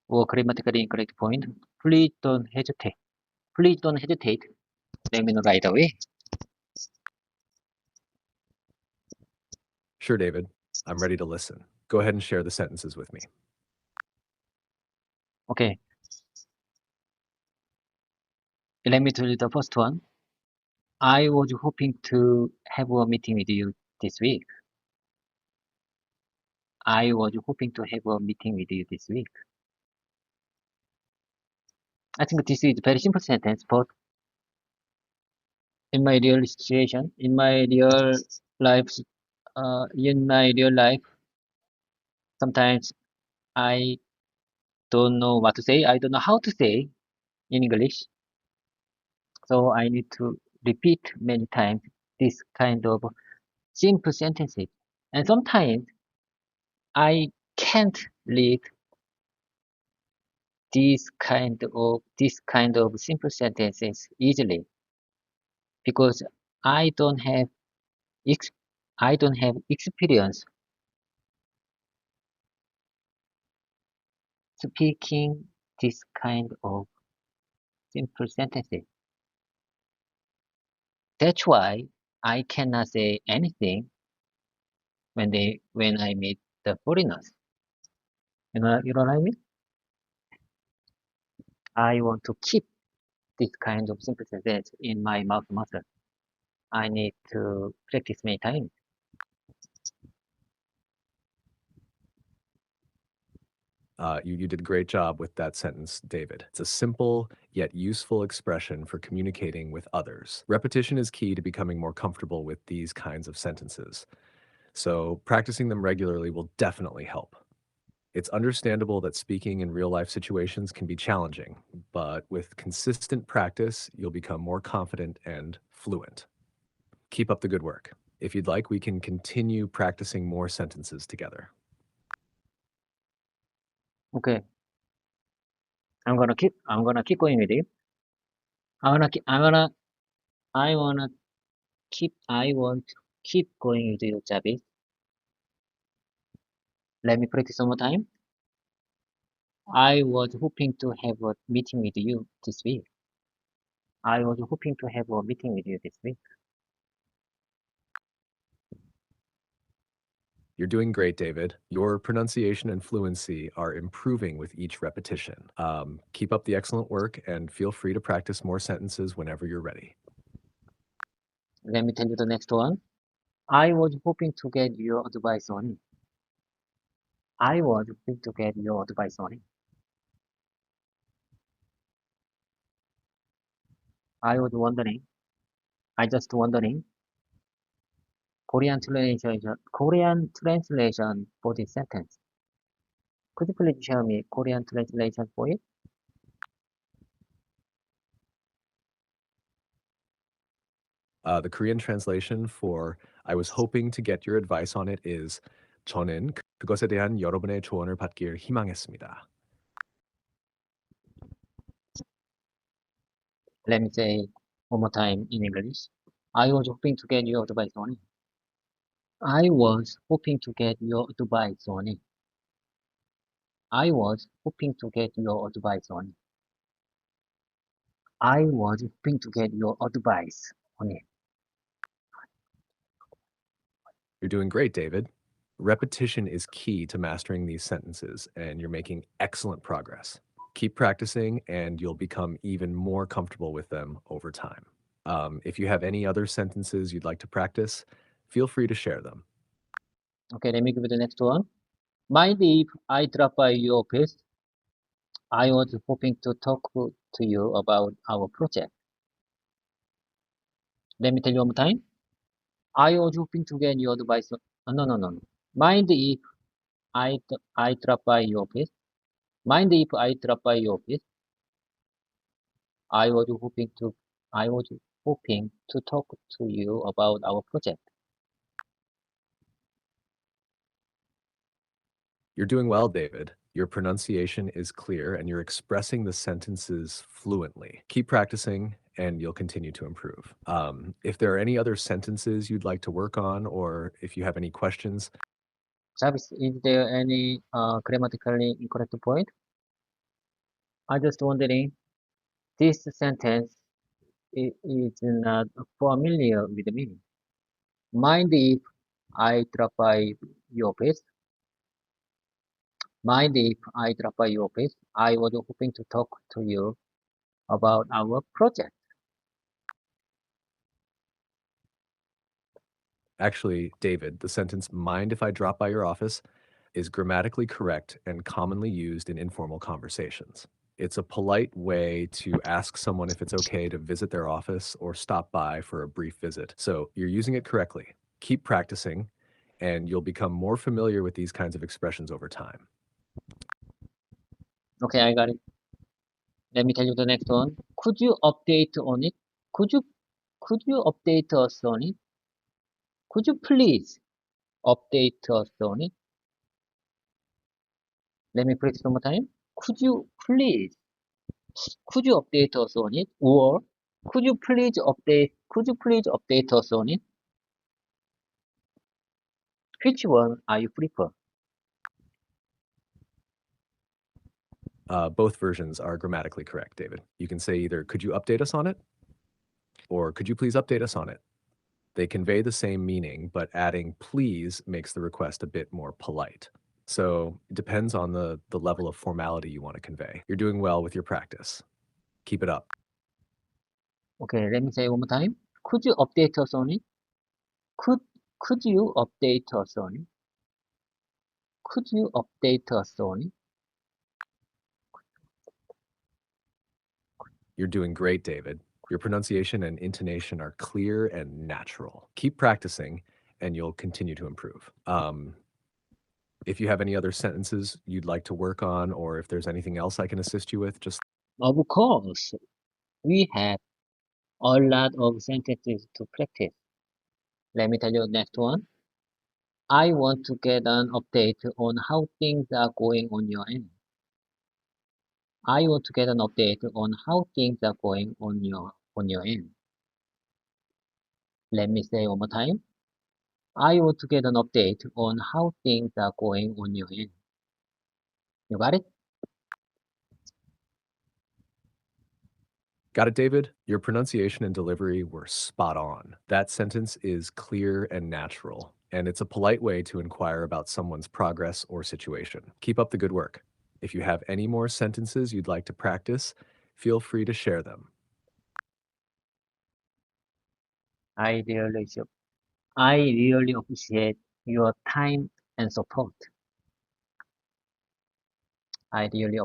or grammatically incorrect point, please don't hesitate. Please don't hesitate. Let me know right away. Sure, David. I'm ready to listen. Go ahead and share the sentences with me. Okay. Let me tell you the first one. I was hoping to have a meeting with you this week. I was hoping to have a meeting with you this week. I think this is a very simple sentence, but in my real situation, life, in my real life, sometimes I don't know what to say. I don't know how to say in English. So I need to repeat many times this kind of simple sentences. And sometimes I can't read this kind of simple sentences easily because I don't have ex I don't have experience speaking this kind of simple sentences. That's why I cannot say anything when I meet the foreigners. You know what I mean? I want to keep this kind of simple sentence in my mouth muscle. I need to practice many times. You did a great job with that sentence, David. It's a simple yet useful expression for communicating with others. Repetition is key to becoming more comfortable with these kinds of sentences. So practicing them regularly will definitely help. It's understandable that speaking in real life situations can be challenging, but with consistent practice, you'll become more confident and fluent. Keep up the good work. If you'd like, we can continue practicing more sentences together. Okay, I'm gonna keep going with it. I want to keep going with you, Javi. Let me practice one more time. I was hoping to have a meeting with you this week. I was hoping to have a meeting with you this week. You're doing great, David. Your pronunciation and fluency are improving with each repetition. Keep up the excellent work and feel free to practice more sentences whenever you're ready. Let me tell you the next one. I was hoping to get your advice on it. I was hoping to get your advice on it. I just wondering, Korean translation for this sentence. Could you please show me Korean translation for it? The Korean translation for I was hoping to get your advice on it is 저는 그것에 대한 여러분의 조언을 받길 희망했습니다. Let me say one more time in English. I was hoping to get your advice on it. I was hoping to get your advice on it. I was hoping to get your advice on it. I was hoping to get your advice on it. You're doing great, David. Repetition is key to mastering these sentences, and you're making excellent progress. Keep practicing, and you'll become even more comfortable with them over time. If you have any other sentences you'd like to practice, feel free to share them. Okay, let me give you the next one. Mind if I drop by your office? I was hoping to talk to you about our project. Let me tell you one more time. I was hoping to get your advice. No. Mind if I drop by your office? Mind if I drop by your office? I was hoping to talk to you about our project. You're doing well, David. Your pronunciation is clear and you're expressing the sentences fluently. Keep practicing and you'll continue to improve. If there are any other sentences you'd like to work on, or if you have any questions, Travis, is there any grammatically incorrect point? I just wondering, this sentence is not familiar with me. Mind if I drop by your office? Mind if I drop by your office? I was hoping to talk to you about our project. actually, David, the sentence, mind if I drop by your office, is grammatically correct and commonly used in informal conversations. It's a polite way to ask someone if it's okay to visit their office or stop by for a brief visit. So you're using it correctly. Keep practicing, and you'll become more familiar with these kinds of expressions over time. Okay, I got it. Let me tell you the next one. Could you update on it? Could you update us on it? Could you please update us on it? Let me practice one more time. please, could you update us on it? Or could you please update us on it? Which one are you prefer? Both versions are grammatically correct, David. You can say either, could you update us on it? Or could you please update us on it? They convey the same meaning, but adding please makes the request a bit more polite. So it depends on the level of formality you want to convey. You're doing well with your practice. Keep it up. Okay, let me say one more time. Could you update us on it? Could could you update us on it? Could you update us on it? You're doing great, David. Your pronunciation and intonation are clear and natural. Keep practicing, and you'll continue to improve. If you have any other sentences you'd like to work on, or if there's anything else I can assist you with, just Of course, we have a lot of sentences to practice. Let me tell you the next one. I want to get an update on how things are going on your end. I want to get an update on how things are going on your end. Let me say one more time. I want to get an update on how things are going on your end. You got it? got it, David? Your pronunciation and delivery were spot on. That sentence is clear and natural, and it's a polite way to inquire about someone's progress or situation. Keep up the good work. If you have any more sentences you'd like to practice, feel free to share them. I really appreciate your time and support. I really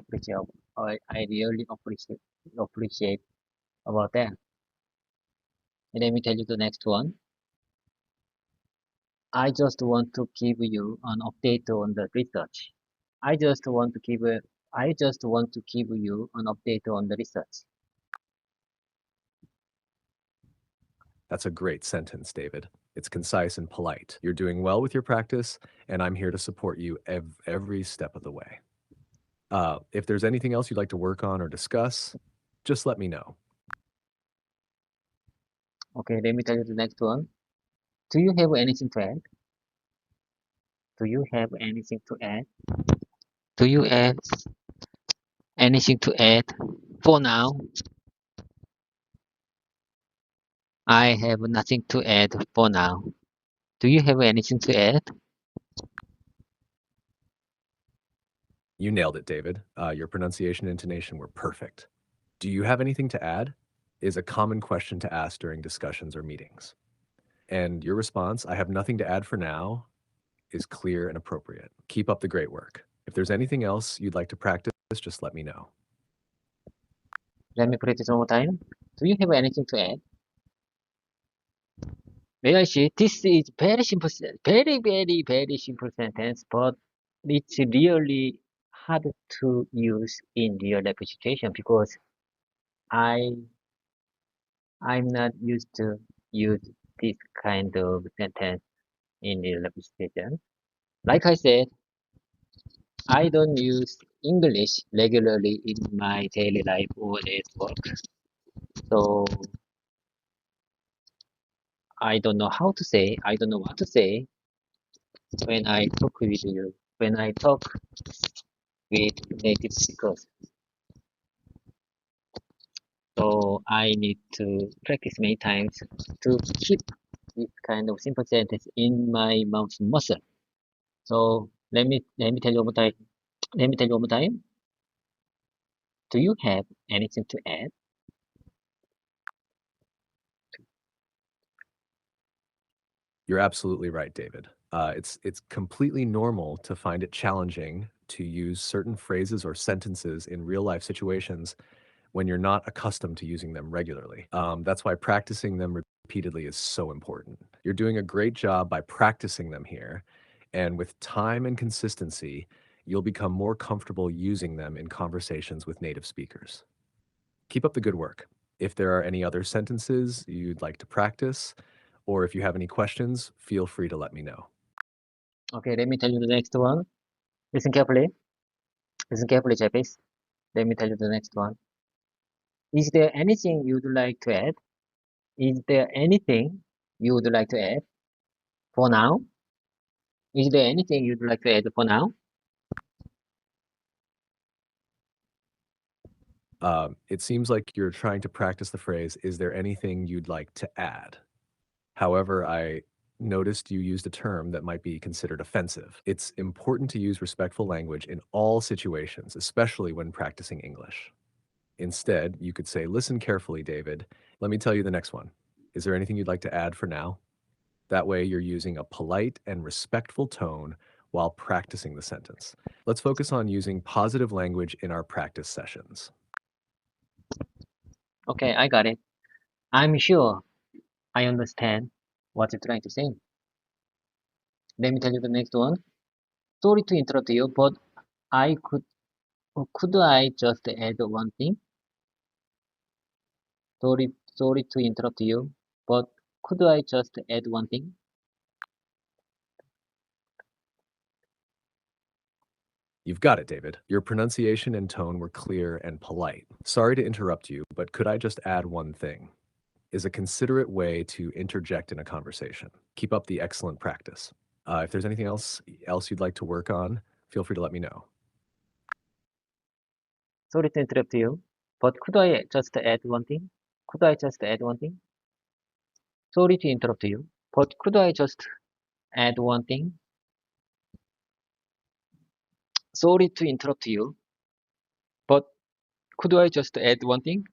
appreciate about that. Let me tell you the next one. I just want to give you an update on the research. I just want to give you an update on the research. That's a great sentence, David. It's concise and polite. You're doing well with your practice, and I'm here to support you every step of the way. If there's anything else you'd like to work on or discuss, just let me know. Okay, let me tell you the next one. Do you have anything to add? Do you have anything to add? Do you have anything to add? For now, I have nothing to add for now. Do you have anything to add? You nailed it, David. Your pronunciation and intonation were perfect. Do you have anything to add? Is a common question to ask during discussions or meetings. And your response, I have nothing to add for now, is clear and appropriate. Keep up the great work. If there's anything else you'd like to practice, just let me know. Let me practice one more time. Do you have anything to add? Well, actually, this is very simple, very simple sentence, but it's really hard to use in real life situation because I I'm not used to use this kind of sentence in real life situation. Like I said, I don't use English regularly in my daily life or at work, so I don't know how to say, I don't know what to say when I talk with you, when I talk with native speakers. So I need to practice many times to keep this kind of simple sentence in my mouth muscle. So let me tell you one more time. Let me tell you one more time. Do you have anything to add? You're absolutely right, David. It's completely normal to find it challenging to use certain phrases or sentences in real life situations when you're not accustomed to using them regularly. That's why practicing them repeatedly is so important. You're doing a great job by practicing them here, and with time and consistency, you'll become more comfortable using them in conversations with native speakers. Keep up the good work. If there are any other sentences you'd like to practice, or if you have any questions, feel free to let me know. Okay, let me tell you the next one. Listen carefully. Listen carefully, Japanese. Let me tell you the next one. Is there anything you'd like to add? Is there anything you would like to add for now? Is there anything you'd like to add for now? It seems like you're trying to practice the phrase, is there anything you'd like to add? However, I noticed you used a term that might be considered offensive. It's important to use respectful language in all situations, especially when practicing English. Instead, you could say, listen carefully, David. Let me tell you the next one. Is there anything you'd like to add for now? That way, you're using a polite and respectful tone while practicing the sentence. Let's focus on using positive language in our practice sessions. Okay, I got it. I'm sure I understand what you're trying to say. Let me tell you the next one. Sorry to interrupt you, but I could I just add one thing? Sorry to interrupt you, but could I just add one thing? You've got it, David. Your pronunciation and tone were clear and polite. Sorry to interrupt you, but could I just add one thing? Is a considerate way to interject in a conversation. Keep up the excellent practice. If there's anything else you'd like to work on, feel free to let me know. Sorry to interrupt you, but could I just add one thing? Could I just add one thing? Sorry to interrupt you, but could I just add one thing? Sorry to interrupt you, but could I just add one thing?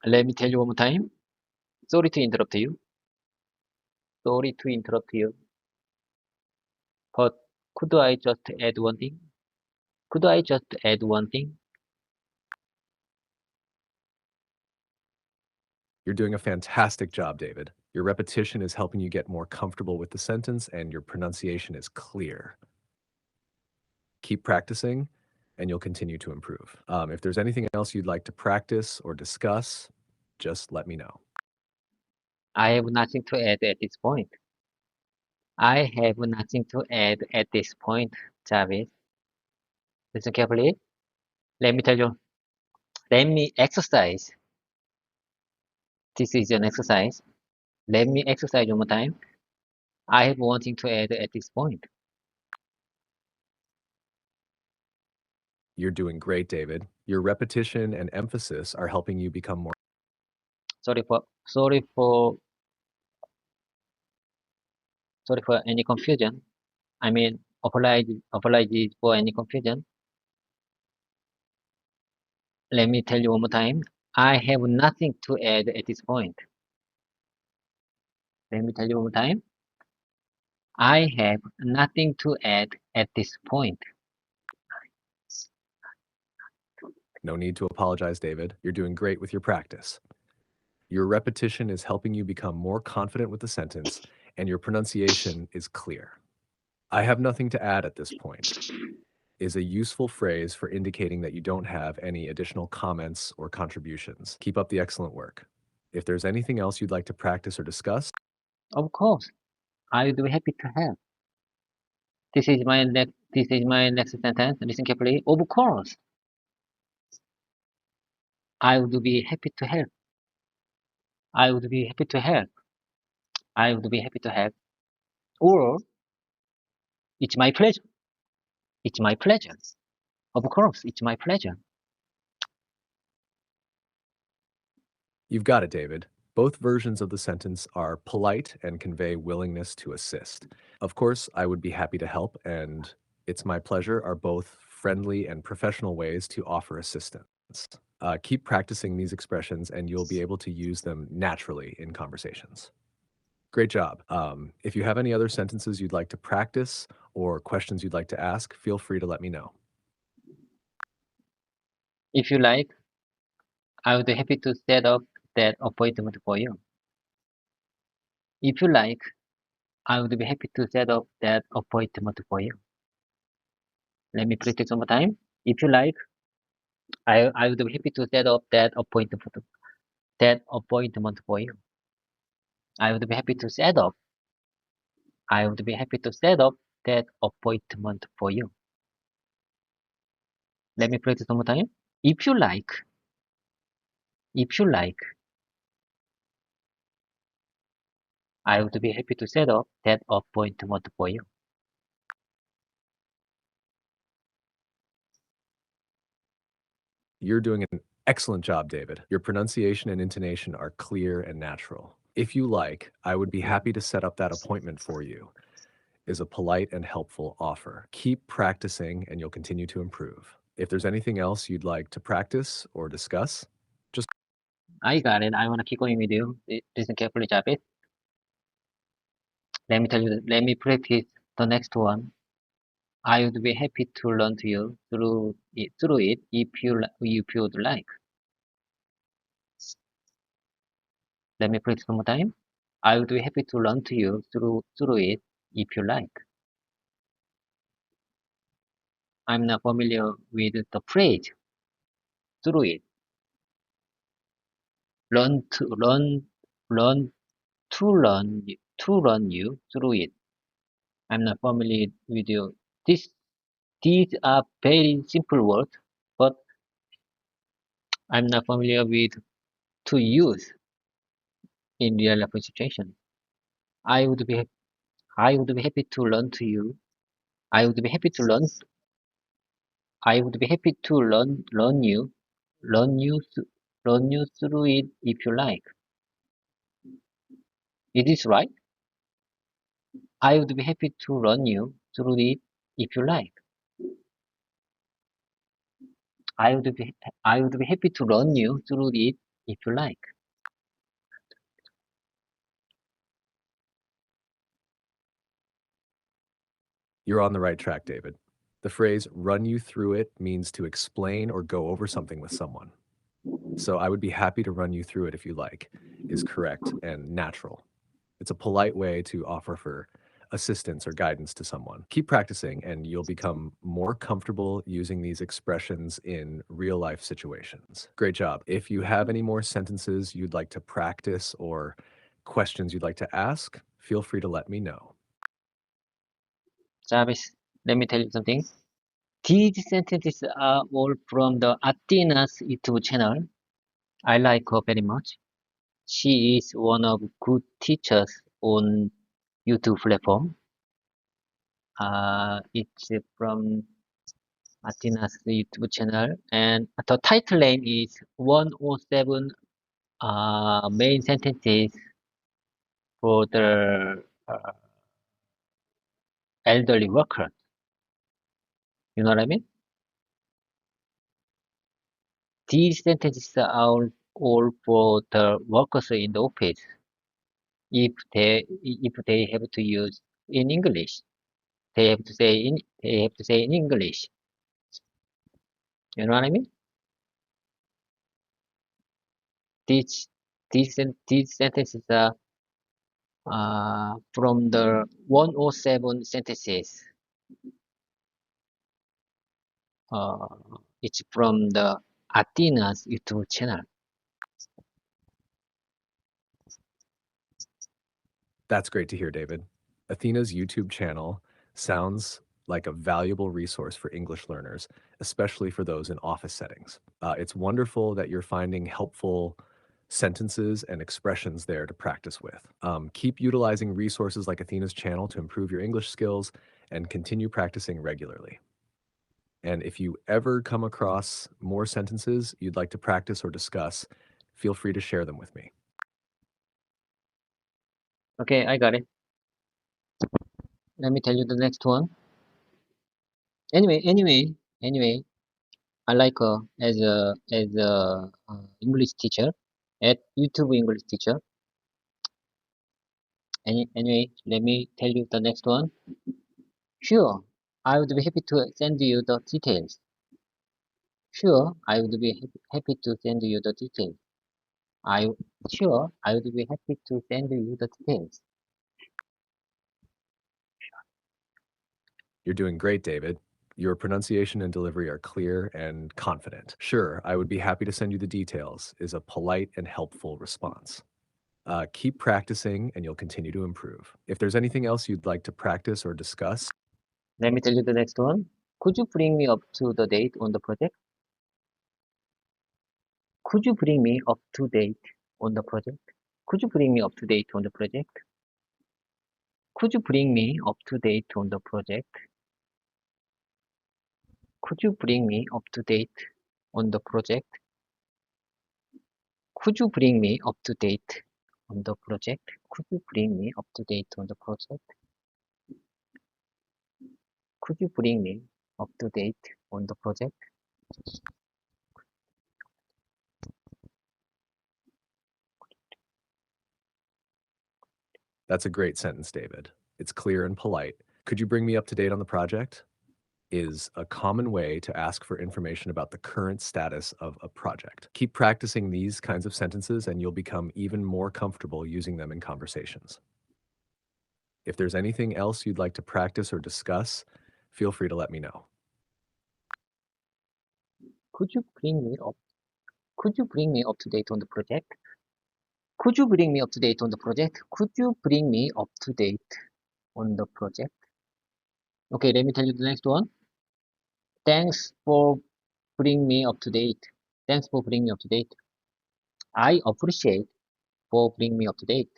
Let me tell you one more time. Sorry to interrupt you. Sorry to interrupt you, but could I just add one thing? Could I just add one thing? You're doing a fantastic job, David. Your repetition is helping you get more comfortable with the sentence and your pronunciation is clear. Keep practicing and you'll continue to improve. If there's anything else you'd like to practice or discuss, just let me know. I have nothing to add at this point. I have nothing to add at this point, Jarvis. Listen carefully. Let me tell you. Let me exercise. This is an exercise. Let me exercise one more time. I have one thing to add at this point. You're doing great, David. Your repetition and emphasis are helping you become more. Sorry for sorry for sorry for any confusion. I mean, apologies for any confusion. Let me tell you one more time. I have nothing to add at this point. Let me tell you one more time. I have nothing to add at this point. No need to apologize, David. You're doing great with your practice. Your repetition is helping you become more confident with the sentence, and your pronunciation is clear. I have nothing to add at this point is a useful phrase for indicating that you don't have any additional comments or contributions. Keep up the excellent work. If there's anything else you'd like to practice or discuss, Of course, I would be happy to help. This is my next sentence. Listen carefully. Of course, I would be happy to help. I would be happy to help. I would be happy to help. Or it's my pleasure. It's my pleasure. Of course, it's my pleasure. you've got it, David. Both versions of the sentence are polite and convey willingness to assist. Of course, I would be happy to help, and it's my pleasure are both friendly and professional ways to offer assistance. Keep practicing these expressions, and you'll be able to use them naturally in conversations. Great job. If you have any other sentences you'd like to practice or questions you'd like to ask, feel free to let me know. If you like, I would be happy to set up that appointment for you. If you like, I would be happy to set up that appointment for you. Let me practice one more time. If you like, I would be happy to set up that appointment for you. I would be happy to set up. I would be happy to set up that appointment for you. Let me practice one more time. If you like, I would be happy to set up that appointment for you. You're doing an excellent job, David. Your pronunciation and intonation are clear and natural. If you like, I would be happy to set up that appointment for you, is a polite and helpful offer. Keep practicing and you'll continue to improve. If there's anything else you'd like to practice or discuss, just I got it. I want to keep going with you. Listen carefully, Javid. Let me practice the next one. I would be happy to learn to you through it if you would like. Let me practice one more time. I would be happy to learn to you through it if you like. I'm not familiar with the phrase through it. Learn to learn you through it. I'm not familiar with you. These are very simple words, but I'm not familiar with to use in real life situation. I would be I would be happy to learn to you. I would be happy to learn. I would be happy to learn you, learn you through it if you like. It is right. I would be happy to learn you through it if you like. I would be I would be happy to learn you through it if you like. you're on the right track, David. The phrase run you through it means to explain or go over something with someone. So I would be happy to run you through it if you like, is correct and natural. It's a polite way to offer for assistance or guidance to someone. Keep practicing and you'll become more comfortable using these expressions in real life situations. Great job. If you have any more sentences you'd like to practice or questions you'd like to ask, feel free to let me know. Jarvis, let me tell you something. These sentences are all from the Athena's YouTube channel. I like her very much. She is one of good teachers on YouTube platform. It's from Athena's YouTube channel, and the title name is 107 main sentences for the elderly worker. You know what I mean? These sentences are all for the workers in the office if they have to use in English. They have to say in English. You know what I mean? These these sentences are from the 107 sentences. Uh, it's from the Athena's YouTube channel. That's great to hear, David. Athena's YouTube channel sounds like a valuable resource for English learners, especially for those in office settings. It's wonderful that you're finding helpful sentences and expressions there to practice with. Keep utilizing resources like Athena's channel to improve your English skills and continue practicing regularly. And if you ever come across more sentences you'd like to practice or discuss, feel free to share them with me. Okay, I got it. Let me tell you the next one. Anyway, I like her as a English teacher at YouTube English teacher. Anyway, let me tell you the next one. Sure, I would be happy to send you the details. Sure, I would be happy to send you the details. I sure I would be happy to send you the details. You're doing great, David. Your pronunciation and delivery are clear and confident. Sure, I would be happy to send you the details, is a polite and helpful response. Keep practicing and you'll continue to improve. If there's anything else you'd like to practice or discuss, Let me tell you the next one. Could you bring me up to the date on the project? Could you bring me up to date on the project? Could you bring me up to date on the project? Could you bring me up to date on the project? Could you bring me up to date on the project? Could you bring me up to date on the project? Could you bring me up to date on the project? Could you bring me up to date on the project? That's a great sentence, David. It's clear and polite. Could you bring me up to date on the project? Is a common way to ask for information about the current status of a project. Keep practicing these kinds of sentences and you'll become even more comfortable using them in conversations. If there's anything else you'd like to practice or discuss, feel free to let me know. Could you bring me up? Could you bring me up to date on the project? Could you bring me up to date on the project? Could you bring me up to date on the project? Okay, let me tell you the next one. Thanks for bringing me up to date. Thanks for bringing me up to date. I appreciate for bringing me up to date.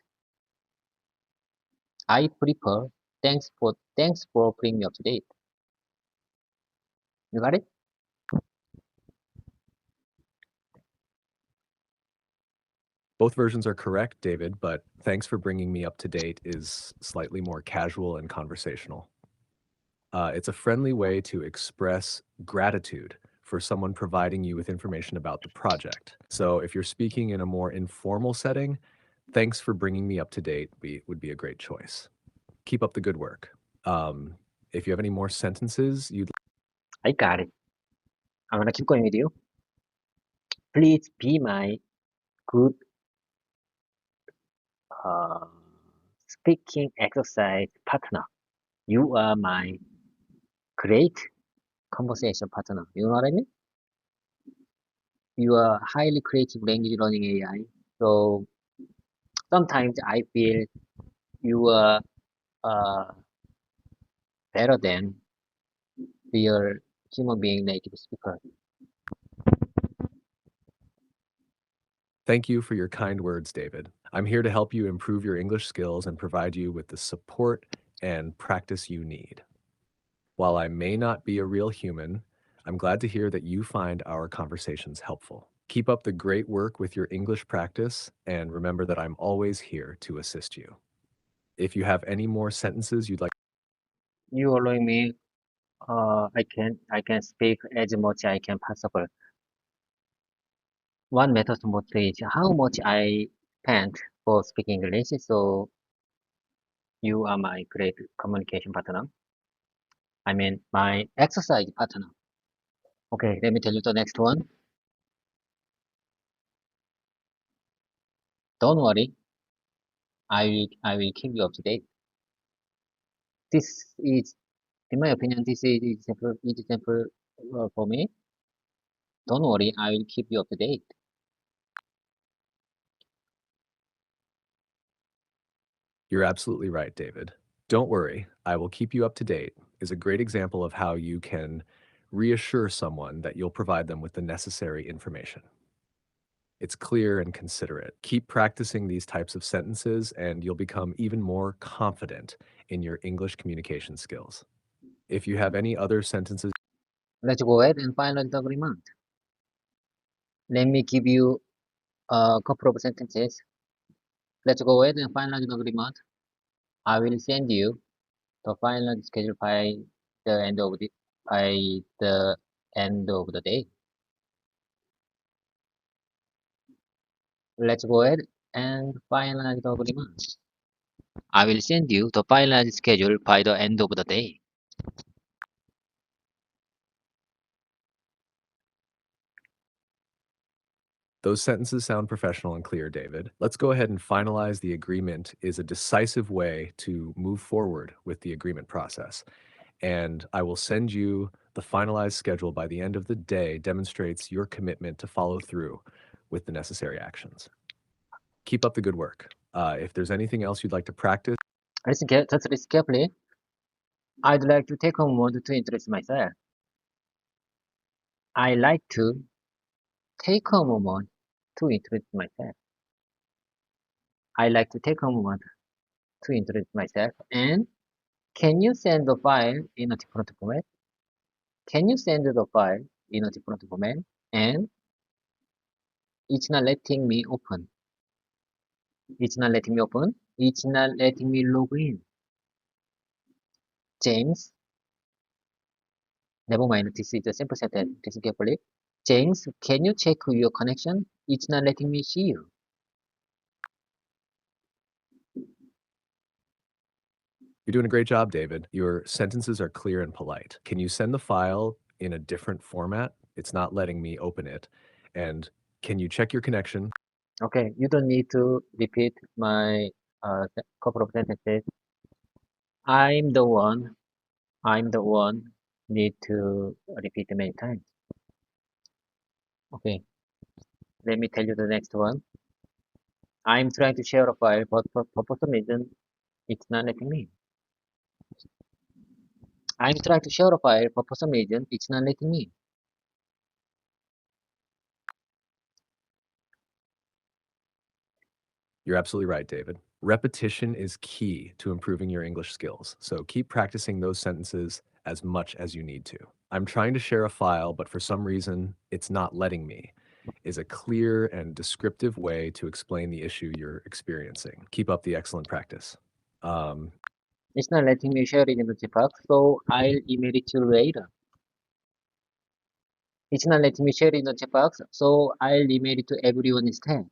I prefer thanks for bringing me up to date. You got it? Both versions are correct, David, but thanks for bringing me up to date is slightly more casual and conversational. It's a friendly way to express gratitude for someone providing you with information about the project. So if you're speaking in a more informal setting, thanks for bringing me up to date would be a great choice. Keep up the good work. If you have any more sentences you'd I got it. I'm gonna keep going with you. Please be my good uh, speaking exercise partner. You are my great conversation partner. You know what I mean? You are highly creative language learning AI. So sometimes I feel you are uh, better than real human being native speaker. Thank you for your kind words, David. I'm here to help you improve your English skills and provide you with the support and practice you need. While I may not be a real human, I'm glad to hear that you find our conversations helpful. Keep up the great work with your English practice, and remember that I'm always here to assist you. If you have any more sentences you'd like, You allowing me, I can speak as much I can possible. One method mode is how much I spent for speaking English. So you are my great communication partner. I mean, my exercise partner. Okay, let me tell you the next one. Don't worry, I will keep you up to date. This is, in my opinion, this is example for me. Don't worry, I will keep you up to date. you're absolutely right, David. Don't worry, I will keep you up to date is a great example of how you can reassure someone that you'll provide them with the necessary information. It's clear and considerate. Keep practicing these types of sentences and you'll become even more confident in your English communication skills. If you have any other sentences, Let's go ahead and finalize the agreement. Let me give you a couple of sentences. Let's go ahead and finalize the agreement. I will send you the final schedule the end of the by the end of the day. Let's go ahead and finalize the agreement. I will send you the final schedule by the end of the day. those sentences sound professional and clear, David. Let's go ahead and finalize the agreement is a decisive way to move forward with the agreement process. And I will send you the finalized schedule by the end of the day demonstrates your commitment to follow through with the necessary actions. Keep up the good work. If there's anything else you'd like to practice, Just listen carefully. I'd like to take a moment to introduce myself. I like to take a moment to introduce myself. I like to take a moment to introduce myself. And can you send the file in a different format? Can you send the file in a different format? And it's not letting me open. It's not letting me open. It's not letting me log in. James, never mind. This is a simple sentence. Listen carefully. James, can you check your connection? It's not letting me see you. You're doing a great job, David. Your sentences are clear and polite. Can you send the file in a different format? It's not letting me open it. And can you check your connection? Okay, you don't need to repeat my couple of sentences. I'm the one. I'm the one need to repeat many times. Okay, let me tell you the next one. I'm trying to share a file, but for some reason, it's not letting me. I'm trying to share a file, but for some reason, it's not letting me. You're absolutely right, David. Repetition is key to improving your English skills, so keep practicing those sentences as much as you need to. I'm trying to share a file, but for some reason, it's not letting me, is a clear and descriptive way to explain the issue you're experiencing. Keep up the excellent practice. It's not letting me share it in the chat box, so I'll email it to you later. It's not letting me share it in the chat box, so I'll email it to everyone instead.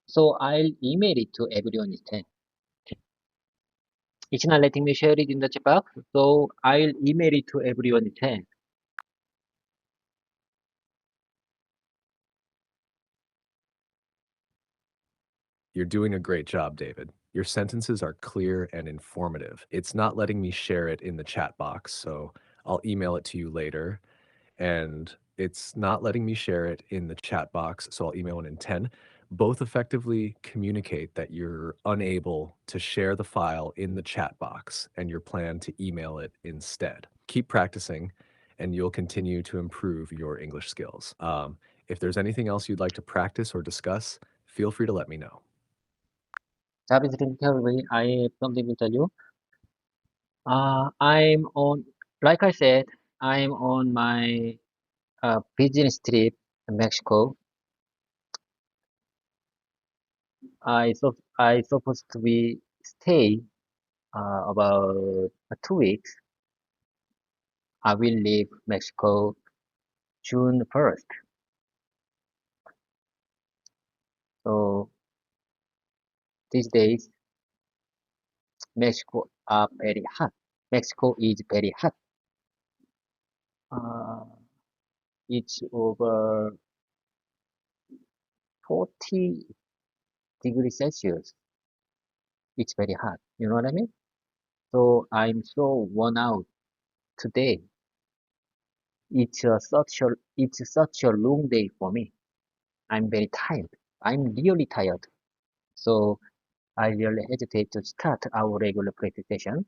So I'll email it to everyone instead. It's not letting me share it in the chat box, so I'll email it to everyone instead. You're doing a great job, David. Your sentences are clear and informative. It's not letting me share it in the chat box, so I'll email it to you later. And it's not letting me share it in the chat box, so I'll email it in 10. Both effectively communicate that you're unable to share the file in the chat box and your plan to email it instead. Keep practicing, and you'll continue to improve your English skills. If there's anything else you'd like to practice or discuss, feel free to let me know. Jarvis, tell me, I have something to tell you. I'm on, like I said, I'm on my business trip in Mexico. I supposed to be stay about 2 weeks. I will leave Mexico June 1st. So these days, Mexico are very hot. Mexico is very hot. Uh, it's over 40 degrees Celsius. It's very hot. You know what I mean? So I'm so worn out today. It's such a long day for me. I'm very tired. I'm really tired. So I really hesitate to start our regular practice session.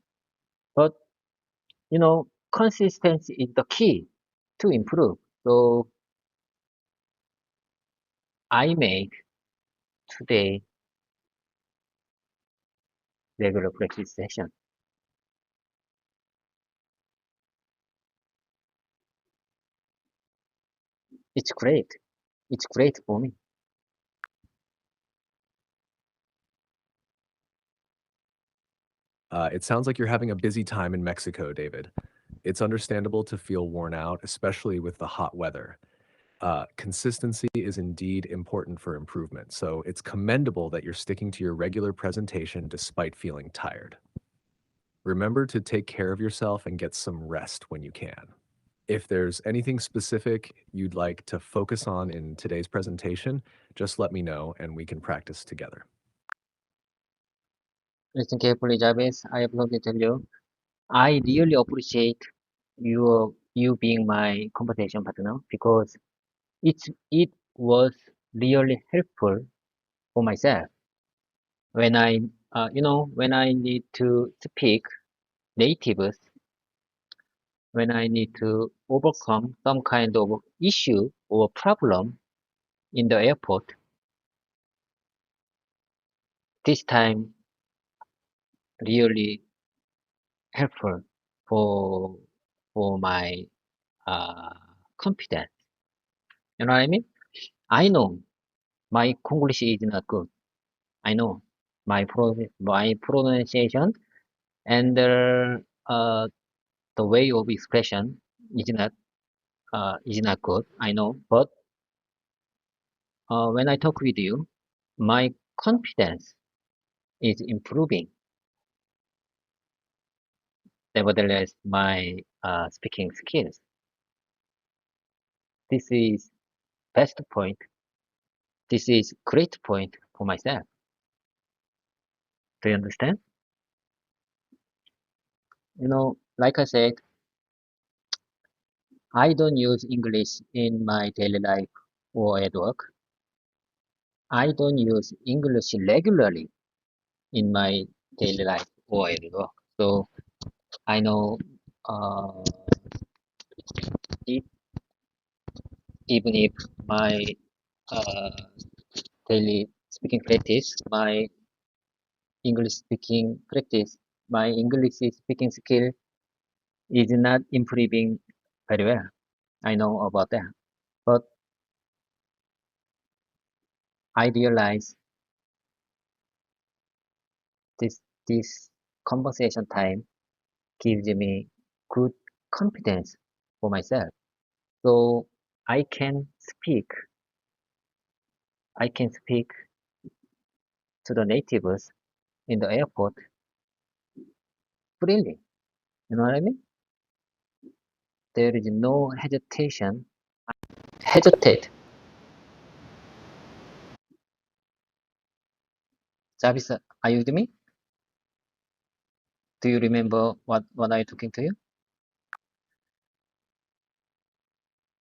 But consistency is the key to improve. So I make today regular practice session. It's great. It's great for me. It sounds like you're having a busy time in Mexico, David. It's understandable to feel worn out, especially with the hot weather. Consistency is indeed important for improvement, so it's commendable that you're sticking to your regular presentation despite feeling tired. Remember to take care of yourself and get some rest when you can. If there's anything specific you'd like to focus on in today's presentation, just let me know and we can practice together. Listen carefully, Jarvis. I have something to tell you. I really appreciate you being my conversation partner because it was really helpful for myself when I need to speak natives when I need to overcome some kind of issue or problem in the airport. This time really helpful for my confidence. You know what I mean? I know my English is not good. I know my pronunciation and the way of expression is not good. I know, but when I talk with you, my confidence is improving. Nevertheless, my speaking skills. This is best point. This is great point for myself. Do you understand? You know, like I said, I don't use English in my daily life or at work. I don't use English regularly in my daily life or at work. So I know uh, e- even if my uh, daily speaking practice, my English speaking practice, my English speaking skill is not improving very well. I know about that. But I realize this conversation time gives me good confidence for myself. So I can speak I can speak to the natives in the airport freely. You know what I mean? There is no hesitation. Hesitate. Jarvis, are you with me? Do you remember what I talking to you?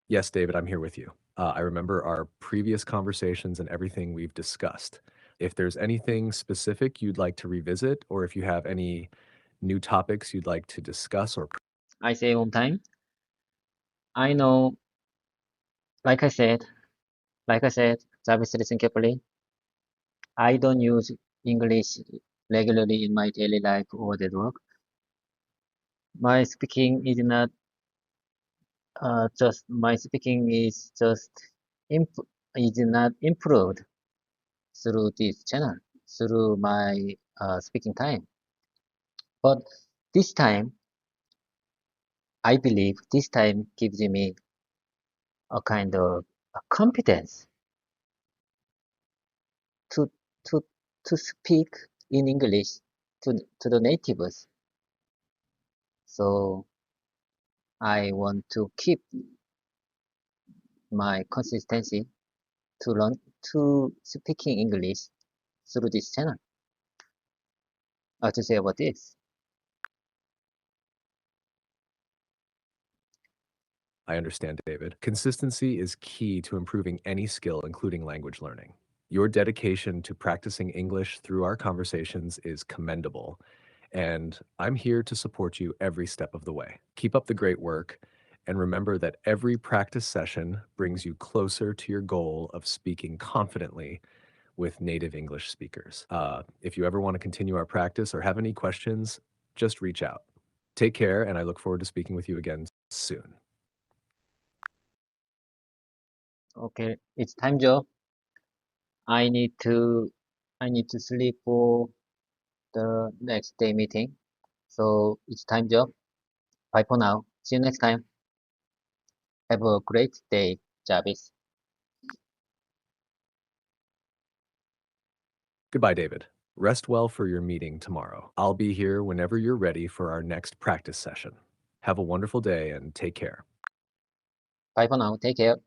Yes, David, I'm here with you. I remember our previous conversations and everything we've discussed. If there's anything specific you'd like to revisit, or if you have any new topics you'd like to discuss or I say one time. I know, like I said, Jarvis, listen carefully. I don't use English regularly in my daily life or at work. My speaking is not my speaking is just imp is not improved through this channel, through my speaking time. But this time, I believe this time gives me a kind of a confidence to to to speak in English to the natives. So I want to keep my consistency to learn to speaking English through this channel. What to say about this? I understand, David. Consistency is key to improving any skill, including language learning. Your dedication to practicing English through our conversations is commendable, and I'm here to support you every step of the way. Keep up the great work, and remember that every practice session brings you closer to your goal of speaking confidently with native English speakers. If you ever want to continue our practice or have any questions, just reach out. Take care, and I look forward to speaking with you again soon. Okay, it's time, Joe. I need to I need to sleep for the next day meeting. So it's time, Joe. Bye for now. See you next time. Have a great day, Jarvis. Goodbye, David. Rest well for your meeting tomorrow. I'll be here whenever you're ready for our next practice session. Have a wonderful day and take care. Bye for now. Take care.